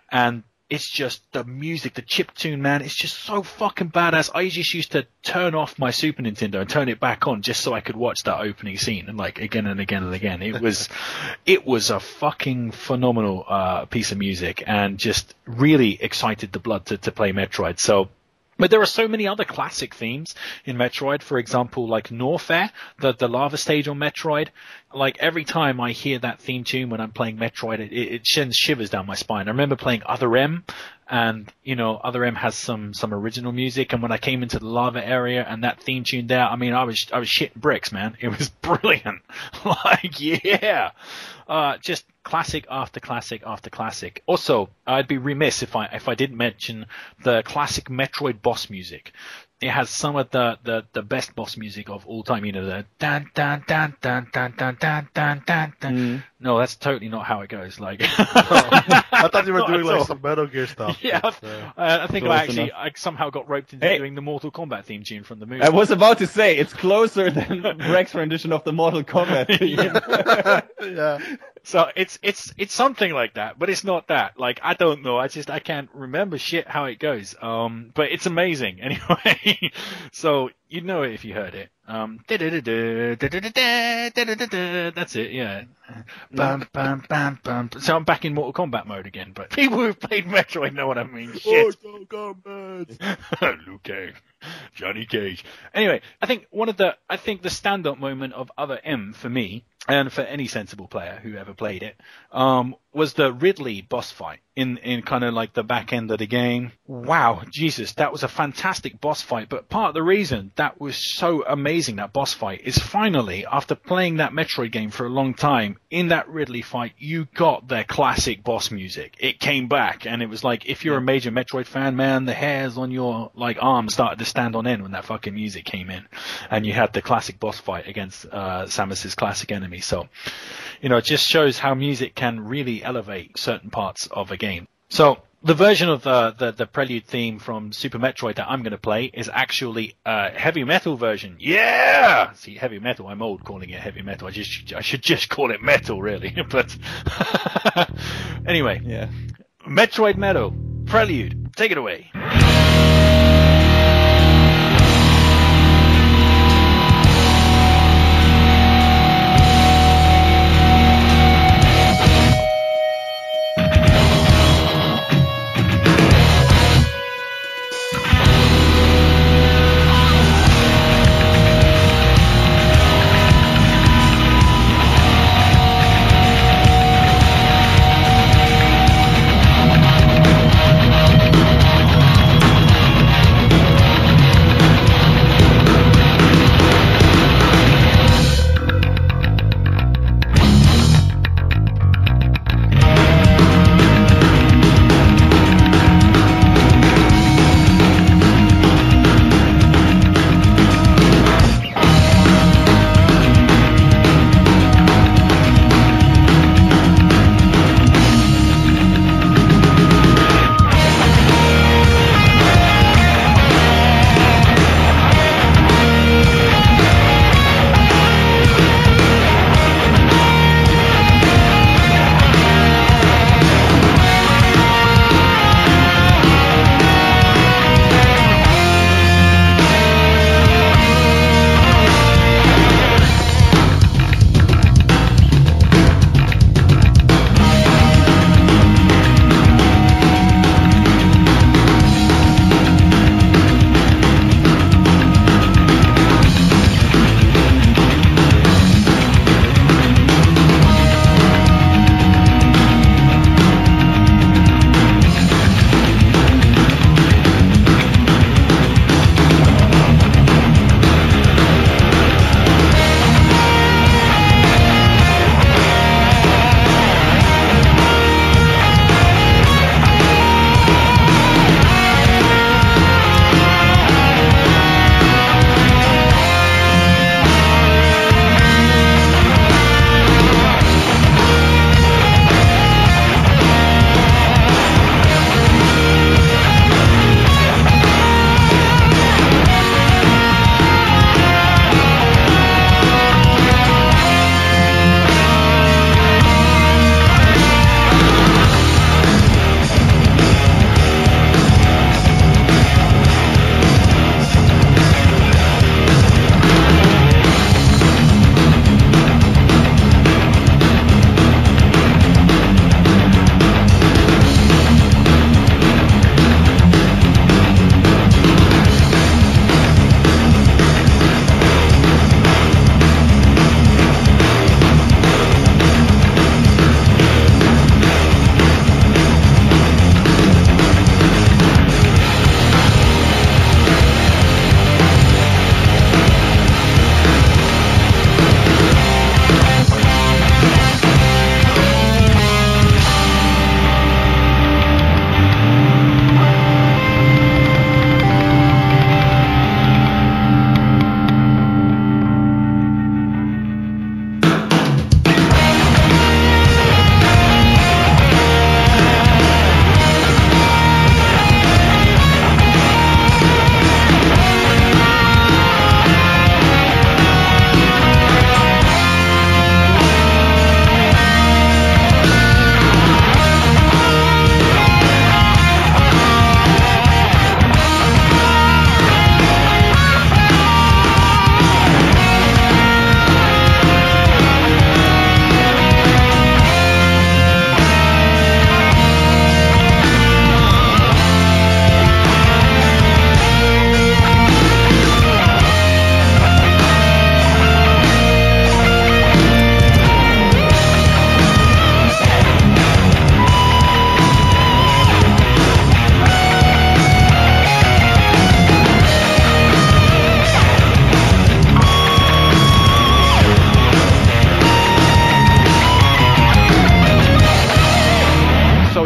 and it's just the music, the chiptune, man. It's just so fucking badass. I just used to turn off my Super Nintendo and turn it back on just so I could watch that opening scene, and like again and again and again. It was a fucking phenomenal piece of music, and just really excited the blood to play Metroid. So. But there are so many other classic themes in Metroid. For example, like Norfair, the lava stage on Metroid. Like every time I hear that theme tune when I'm playing Metroid, it sends shivers down my spine. I remember playing Other M, and Other M has some original music. And when I came into the lava area and that theme tune there, I mean, I was shitting bricks, man. It was brilliant. Like, yeah. Just classic after classic after classic. Also, I'd be remiss if I didn't mention the classic Metroid boss music. It has some of the best boss music of all time. The dun dun dun dun dun dun dun dun dun dun. No, that's totally not how it goes. Like, I thought you were doing like some Metal Gear stuff. Yeah, I think I somehow got roped into doing the Mortal Kombat theme tune from the movie. I was about to say it's closer than Greg's rendition of the Mortal Kombat theme. Yeah. So it's something like that, but it's not that. Like, I don't know. I can't remember shit how it goes. But it's amazing anyway. So you'd know it if you heard it. That's it, yeah. Bam, bam, bam, bam. So I'm back in Mortal Kombat mode again, but people who've played Metroid know what I mean. Shit. Mortal Kombat. Liu Kang. Johnny Cage. Anyway, I think the stand-up moment of Other M for me, and for any sensible player who ever played it, was the Ridley boss fight in kind of like the back end of the game. Wow, Jesus, that was a fantastic boss fight. But part of the reason that was so amazing, that boss fight, is finally, after playing that Metroid game for a long time, in that Ridley fight, you got their classic boss music. It came back, and it was like, if you're a major Metroid fan, man, the hairs on your like arms started to stand on end when that fucking music came in, and you had the classic boss fight against Samus's classic enemy. So, it just shows how music can really elevate certain parts of a game. So the version of the Prelude theme from Super Metroid that I'm going to play is actually a heavy metal version. Yeah! See, heavy metal, I'm old calling it heavy metal. I should just call it metal, really. But anyway, yeah. Metroid Metal, Prelude, take it away.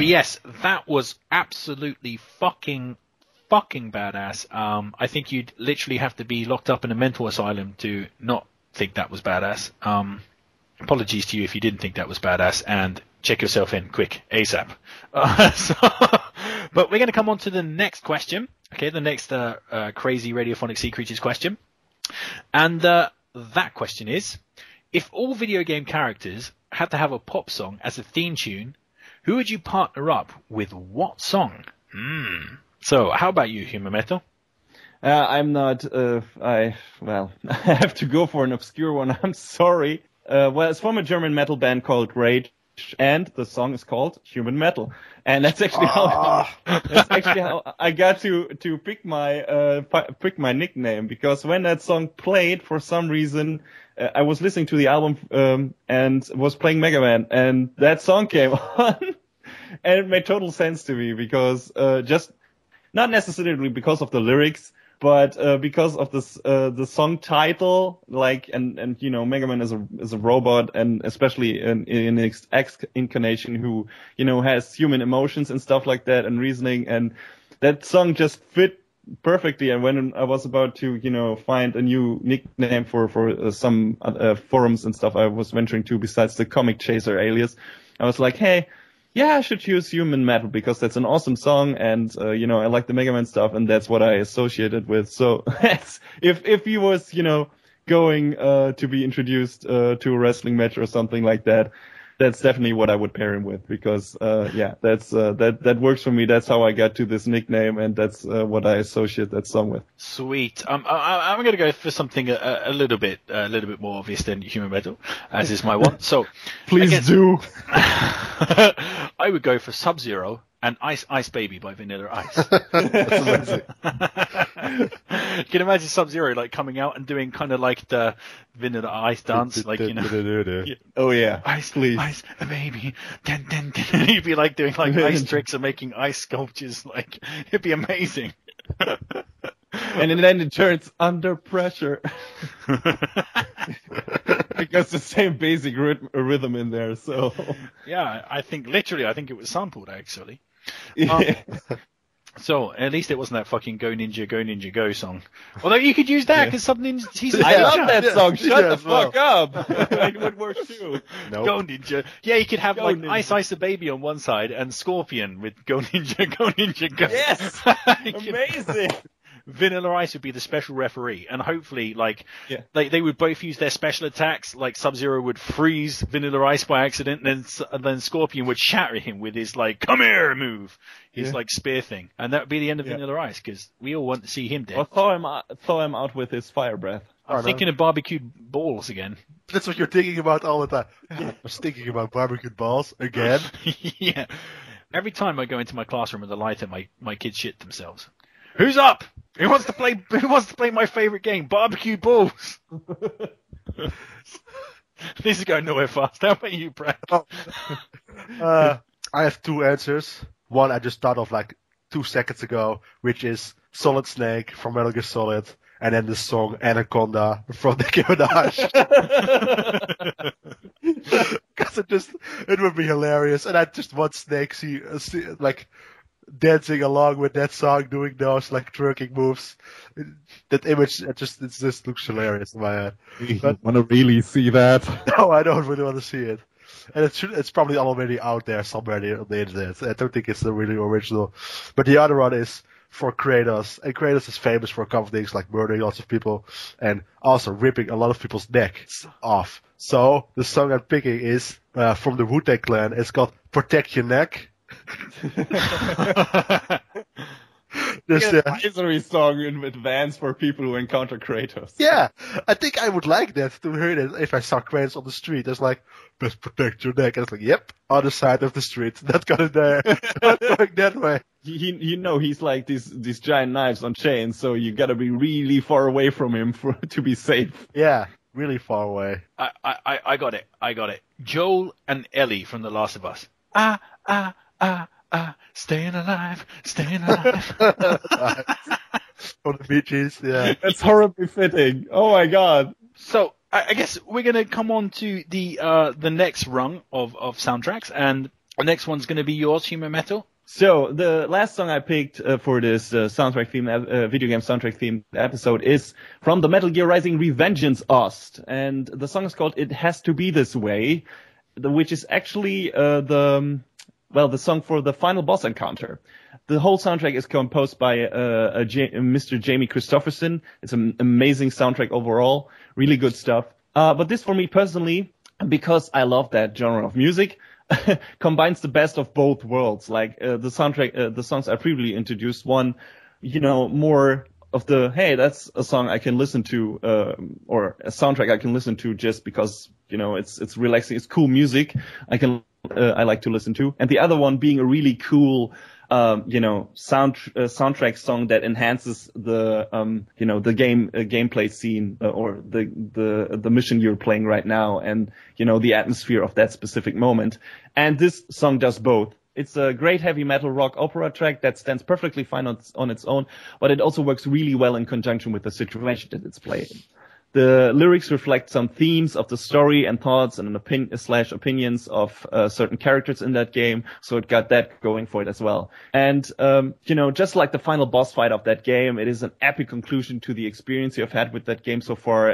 yes, that was absolutely fucking badass. I think you'd literally have to be locked up in a mental asylum to not think that was badass. Apologies to you if you didn't think that was badass, and check yourself in quick, ASAP. But we're going to come on to the next question. Okay, the next crazy radiophonic sea creatures question. And that question is, if all video game characters had to have a pop song as a theme tune, who would you partner up with what song? So, how about you, Human Metal? I'm not, I have to go for an obscure one. I'm sorry. It's from a German metal band called Rage, and the song is called Human Metal. And that's actually how I got to pick my nickname, because when that song played, for some reason, I was listening to the album, and was playing Mega Man, and that song came on, and it made total sense to me, because, just, not necessarily because of the lyrics, but because of the song title, like, and you know, Mega Man is a robot, and especially in its X incarnation, who, you know, has human emotions and stuff like that, and reasoning, and that song just fit perfectly. And when I was about to, you know, find a new nickname for some forums and stuff I was venturing to besides the Comic Chaser alias, I was like, hey, yeah, I should use Human Metal, because that's an awesome song, and, you know, I like the Mega Man stuff, and that's what I associated with. So, if he was, you know, going, to be introduced, to a wrestling match or something like that, that's definitely what I would pair him with, because, that's, that works for me. That's how I got to this nickname, and that's, what I associate that song with. Sweet. I'm going to go for something a little bit more obvious than Human Metal, as is my one. So, please do. I would go for Sub-Zero and Ice Baby by Vanilla Ice. That's amazing. You can imagine Sub-Zero like coming out and doing kind of like the Vanilla Ice dance, like, you know. Oh yeah, Ice, please. Ice Baby. Dun, dun, dun. You'd be like doing like ice tricks and making ice sculptures. Like, it'd be amazing. And then it turns Under Pressure. Because the same basic rhythm in there, so. Yeah, I think it was sampled, actually. Yeah. So, at least it wasn't that fucking Go Ninja Go song. Although you could use that, because something he's I love that song, shut the fuck up. It would work too. Nope. Go Ninja. Yeah, you could have Go like Ninja. Ice the Baby on one side and Scorpion with Go Ninja Go. Yes! Amazing! Vanilla Ice would be the special referee, and hopefully, like, they would both use their special attacks. Like, Sub-Zero would freeze Vanilla Ice by accident, and then Scorpion would shatter him with his, like, come here move, his, like, spear thing. And that would be the end of Vanilla Ice, because we all want to see him dead. Or thaw him out with his fire breath. I'm thinking of barbecued balls again. That's what you're thinking about all the time. I was thinking about barbecued balls again. Yeah. Every time I go into my classroom with a lighter, my kids shit themselves. Who's up? Who wants to play my favorite game, barbecued balls? This is going nowhere fast. How about you, Brad? I have two answers. One I just thought of like 2 seconds ago, which is Solid Snake from Metal Gear Solid, and then the song Anaconda from Nicki Minaj. Because it would be hilarious, and I just want Snake see like dancing along with that song, doing those like twerking moves. That image, it just looks hilarious in my head. But want to really see that? No, I don't really want to see it. And it's probably already out there somewhere on the internet. I don't think it's the really original. But the other one is for Kratos. And Kratos is famous for a couple of things like murdering lots of people and also ripping a lot of people's necks off. So the song I'm picking is from the Wu-Tang Clan. It's called Protect Your Neck. There's an advisory song in advance for people who encounter Kratos. Yeah, I think I would like that to hear it if I saw Kratos on the street. It's like, best protect your neck. And it's like, yep, other side of the street. Not going there. Not going that way. You know, he's like these giant knives on chains, so you gotta be really far away from him to be safe. Yeah, really far away. I got it. Joel and Ellie from The Last of Us. Staying alive. On the beaches, yeah. That's horribly fitting. Oh my god. So I guess we're gonna come on to the next rung of soundtracks, and The next one's going to be yours, Human Metal. So the last song I picked for this soundtrack theme, video game soundtrack themed episode is from the Metal Gear Rising Revengeance Ost, and the song is called "It Has to Be This Way," which is actually the song for the final boss encounter. The whole soundtrack is composed by Mr. Jamie Christopherson. It's an amazing soundtrack overall, really good stuff. But this, for me personally, because I love that genre of music, combines the best of both worlds. Like the soundtrack, the songs I previously introduced, one, more of the, hey, that's a song I can listen to, or a soundtrack I can listen to just because, it's relaxing, it's cool music I like to listen to. And the other one being a really cool, soundtrack song that enhances the gameplay scene or the mission you're playing right now, and the atmosphere of that specific moment. And this song does both. It's a great heavy metal rock opera track that stands perfectly fine on its own, but it also works really well in conjunction with the situation that it's playing. The lyrics reflect some themes of the story and thoughts and opinions of certain characters in that game, so it got that going for it as well. And, just like the final boss fight of that game, it is an epic conclusion to the experience you've had with that game so far.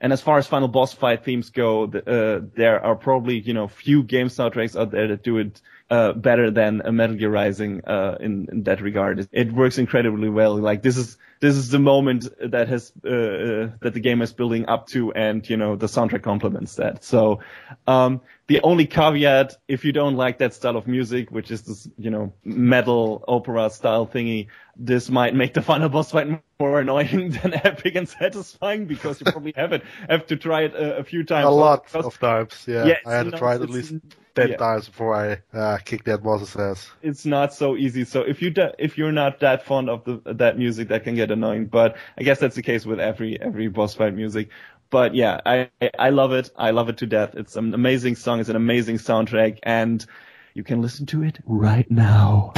And as far as final boss fight themes go, there are probably, few game soundtracks out there that do it better than a Metal Gear Rising in that regard. It works incredibly well. Like this is the moment that that the game is building up to, and the soundtrack complements that. So the only caveat, if you don't like that style of music, which is this metal opera style thingy, this might make the final boss fight more annoying than epic and satisfying, because you probably have to try it a few times. A lot of times, yeah. Yes, I had to try it at least 10 times before I kicked that boss's ass. It's not so easy. So if you're not that fond of that music, that can get annoying. But I guess that's the case with every boss fight music. But yeah, I love it. I love it to death. It's an amazing song. It's an amazing soundtrack, and you can listen to it right now.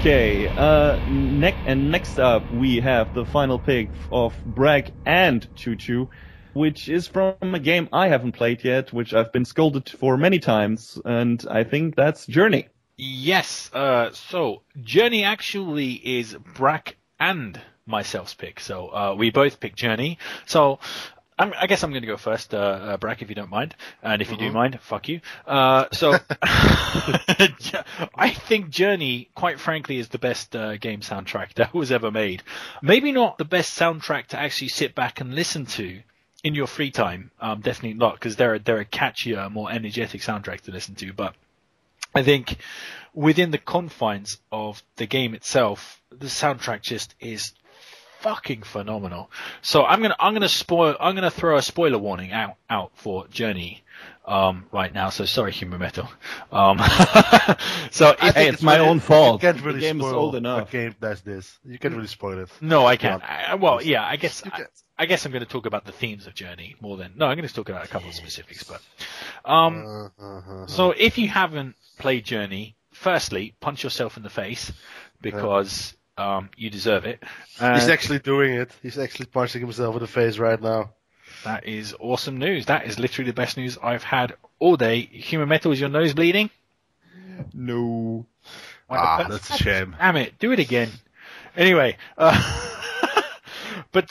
Okay, next up we have the final pick of Bragg and Choo Choo, which is from a game I haven't played yet, which I've been scolded for many times, and I think that's Journey. Yes, so Journey actually is Bragg and myself's pick, so we both picked Journey. So I guess I'm going to go first, Bragg, if you don't mind. And if you do mind, fuck you. So I think Journey, quite frankly, is the best game soundtrack that was ever made. Maybe not the best soundtrack to actually sit back and listen to in your free time. Definitely not, because they're a catchier, more energetic soundtrack to listen to. But I think within the confines of the game itself, the soundtrack just is fucking phenomenal. So I'm gonna throw a spoiler warning out for Journey right now. So sorry, Human Metal. So it's my own fault. You can't really the game is old enough. A game does this. You can't really spoil it. No, I can't. I guess I'm going to talk about the themes of Journey more than I'm going to talk about a couple of specifics. But so if you haven't played Journey, firstly, punch yourself in the face because you deserve it. He's actually doing it. He's actually punching himself in the face right now. That is awesome news. That is literally the best news I've had all day. Human Metal, is your nose bleeding? No. That's a shame. Damn it. Do it again. Anyway. But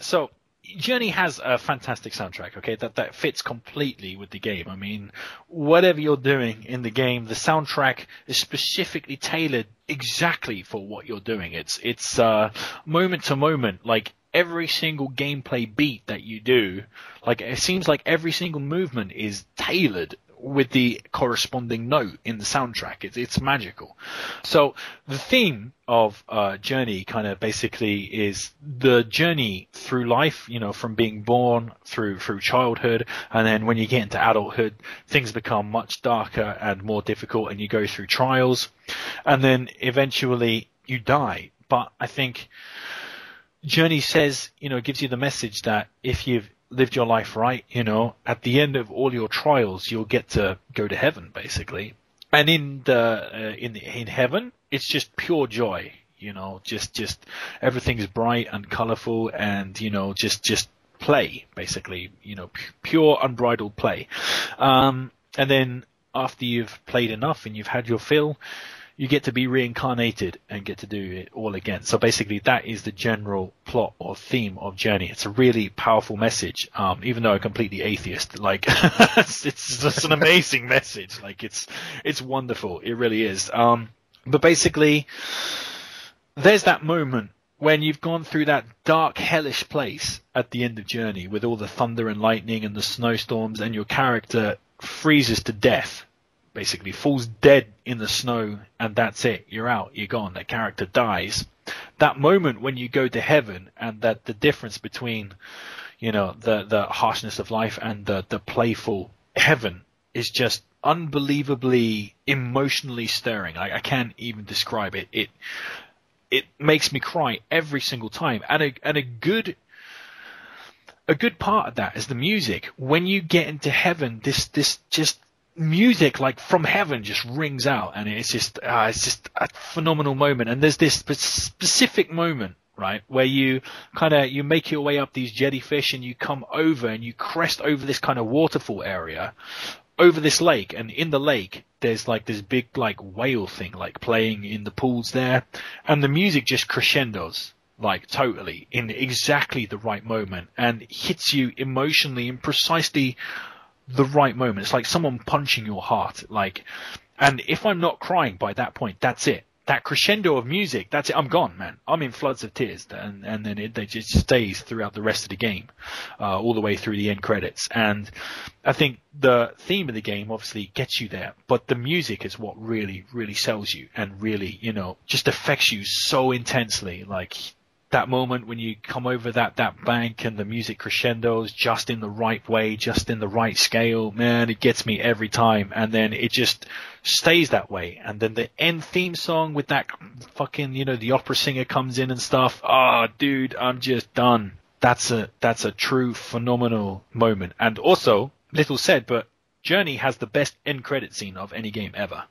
so Journey has a fantastic soundtrack, okay, that fits completely with the game. I mean, whatever you're doing in the game, the soundtrack is specifically tailored exactly for what you're doing. It's moment to moment, like every single gameplay beat that you do, like it seems like every single movement is tailored with the corresponding note in the soundtrack. It's magical. So the theme of Journey kind of basically is the journey through life, from being born through childhood, and then when you get into adulthood, things become much darker and more difficult, and you go through trials, and then eventually you die. But I think Journey says, gives you the message that if you've lived your life right, at the end of all your trials, you'll get to go to heaven, basically. And in heaven, it's just pure joy, just everything's bright and colorful and, just play, basically, pure unbridled play. And then after you've played enough and you've had your fill, you get to be reincarnated and get to do it all again. So basically that is the general plot or theme of Journey. It's a really powerful message, even though I'm completely atheist. Like, it's just an amazing message. Like, it's wonderful. It really is. But basically, there's that moment when you've gone through that dark, hellish place at the end of Journey with all the thunder and lightning and the snowstorms, and your character freezes to death. Basically falls dead in the snow, and that's it. You're out. You're gone. That character dies. That moment when you go to heaven, and that the difference between, the harshness of life and the playful heaven is just unbelievably emotionally stirring. I can't even describe it. It makes me cry every single time. And a good part of that is the music. When you get into heaven, this just music like from heaven just rings out, and it's just a phenomenal moment. And there's this specific moment, right, where you make your way up these jellyfish, and you come over and you crest over this kind of waterfall area over this lake, and in the lake there's like this big like whale thing like playing in the pools there, and the music just crescendos like totally in exactly the right moment and hits you emotionally in precisely the right moment. It's like someone punching your heart, like, and if I'm not crying by that point, that's it. That crescendo of music, that's it. I'm gone, man. I'm in floods of tears, and then it just stays throughout the rest of the game, all the way through the end credits. And I think the theme of the game obviously gets you there, but the music is what really, really sells you and really, just affects you so intensely. Like, that moment when you come over that bank and the music crescendos just in the right way, just in the right scale, man, it gets me every time. And then it just stays that way. And then the end theme song with that fucking, the opera singer comes in and stuff. Oh, dude, I'm just done. That's a true phenomenal moment. And also, little said, but Journey has the best end credit scene of any game ever.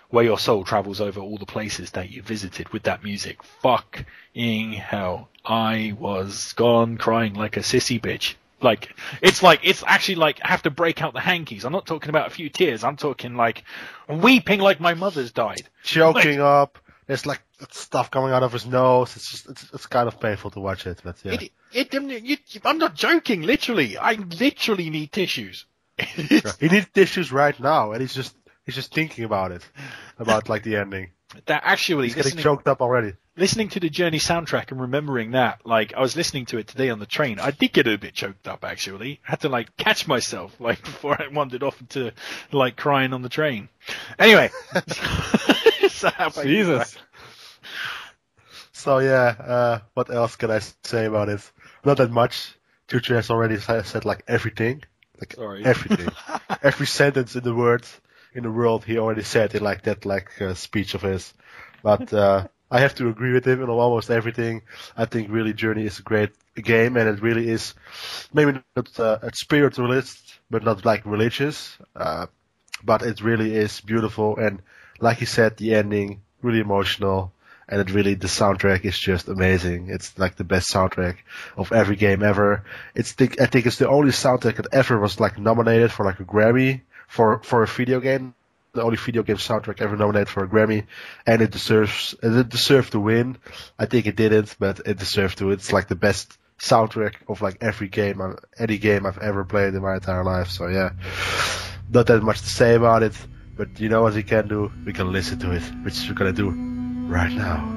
where your soul travels over all the places that you visited with that music. Fucking hell. I was gone crying like a sissy bitch. It's actually like I have to break out the hankies. I'm not talking about a few tears. I'm talking like weeping like my mother's died. Choking up. There's like stuff coming out of his nose. It's kind of painful to watch it, but yeah. I'm not joking. Literally, I literally need tissues. He needs tissues right now, and he's just thinking about it, about like the ending. That actually, he's getting choked up already. Listening to the Journey soundtrack and remembering that, like I was listening to it today on the train, I did get a bit choked up. Actually, I had to like catch myself like before I wandered off into like crying on the train. Anyway, Jesus. So yeah, what else can I say about it? Not that much. Chuchu has already said like everything, like everything, every sentence in the world he already said in like that speech of his. But I have to agree with him on almost everything. I think really Journey is a great game, and it really is maybe not a spiritualist, but not like religious. But it really is beautiful, and like he said, the ending really emotional. And the soundtrack is just amazing. It's like the best soundtrack of every game ever. I think it's the only soundtrack that ever was like nominated for like a Grammy for a video game. The only video game soundtrack ever nominated for a Grammy, and it deserved to win. I think it didn't, but it deserved to. It's like the best soundtrack of like every game, any game I've ever played in my entire life. So yeah, not that much to say about it. But you know what we can do? We can listen to it, which we're gonna do right now.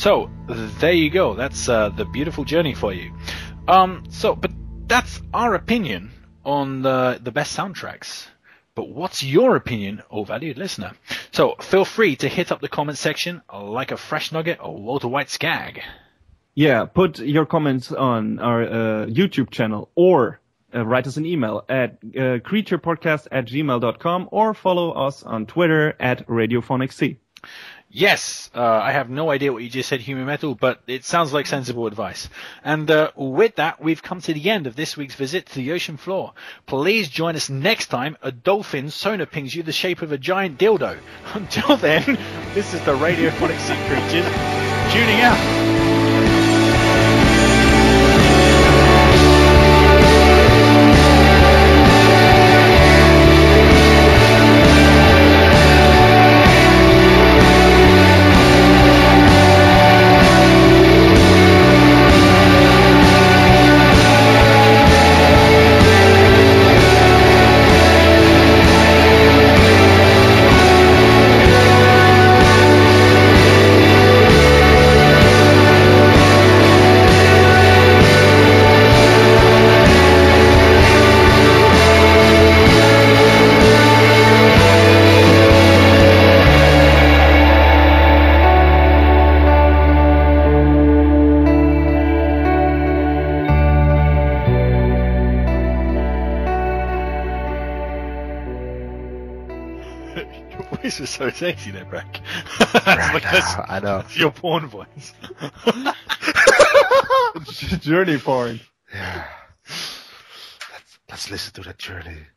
So there you go. That's the beautiful journey for you. But that's our opinion on the best soundtracks. But what's your opinion, oh valued listener? So feel free to hit up the comment section like a fresh nugget or Walter White skag. Yeah, put your comments on our YouTube channel or write us an email at creaturepodcast@gmail.com or follow us on Twitter at RadiophonicsC. Yes, I have no idea what you just said, Human Metal, but it sounds like sensible advice. And with that, we've come to the end of this week's visit to the ocean floor. Please join us next time a dolphin sonar pings you the shape of a giant dildo. Until then, this is the Radiophonic Sea Creatures, tuning out. This is so sexy there, Brack. I know. That's your porn voice. Journey porn. Yeah. Let's listen to that journey.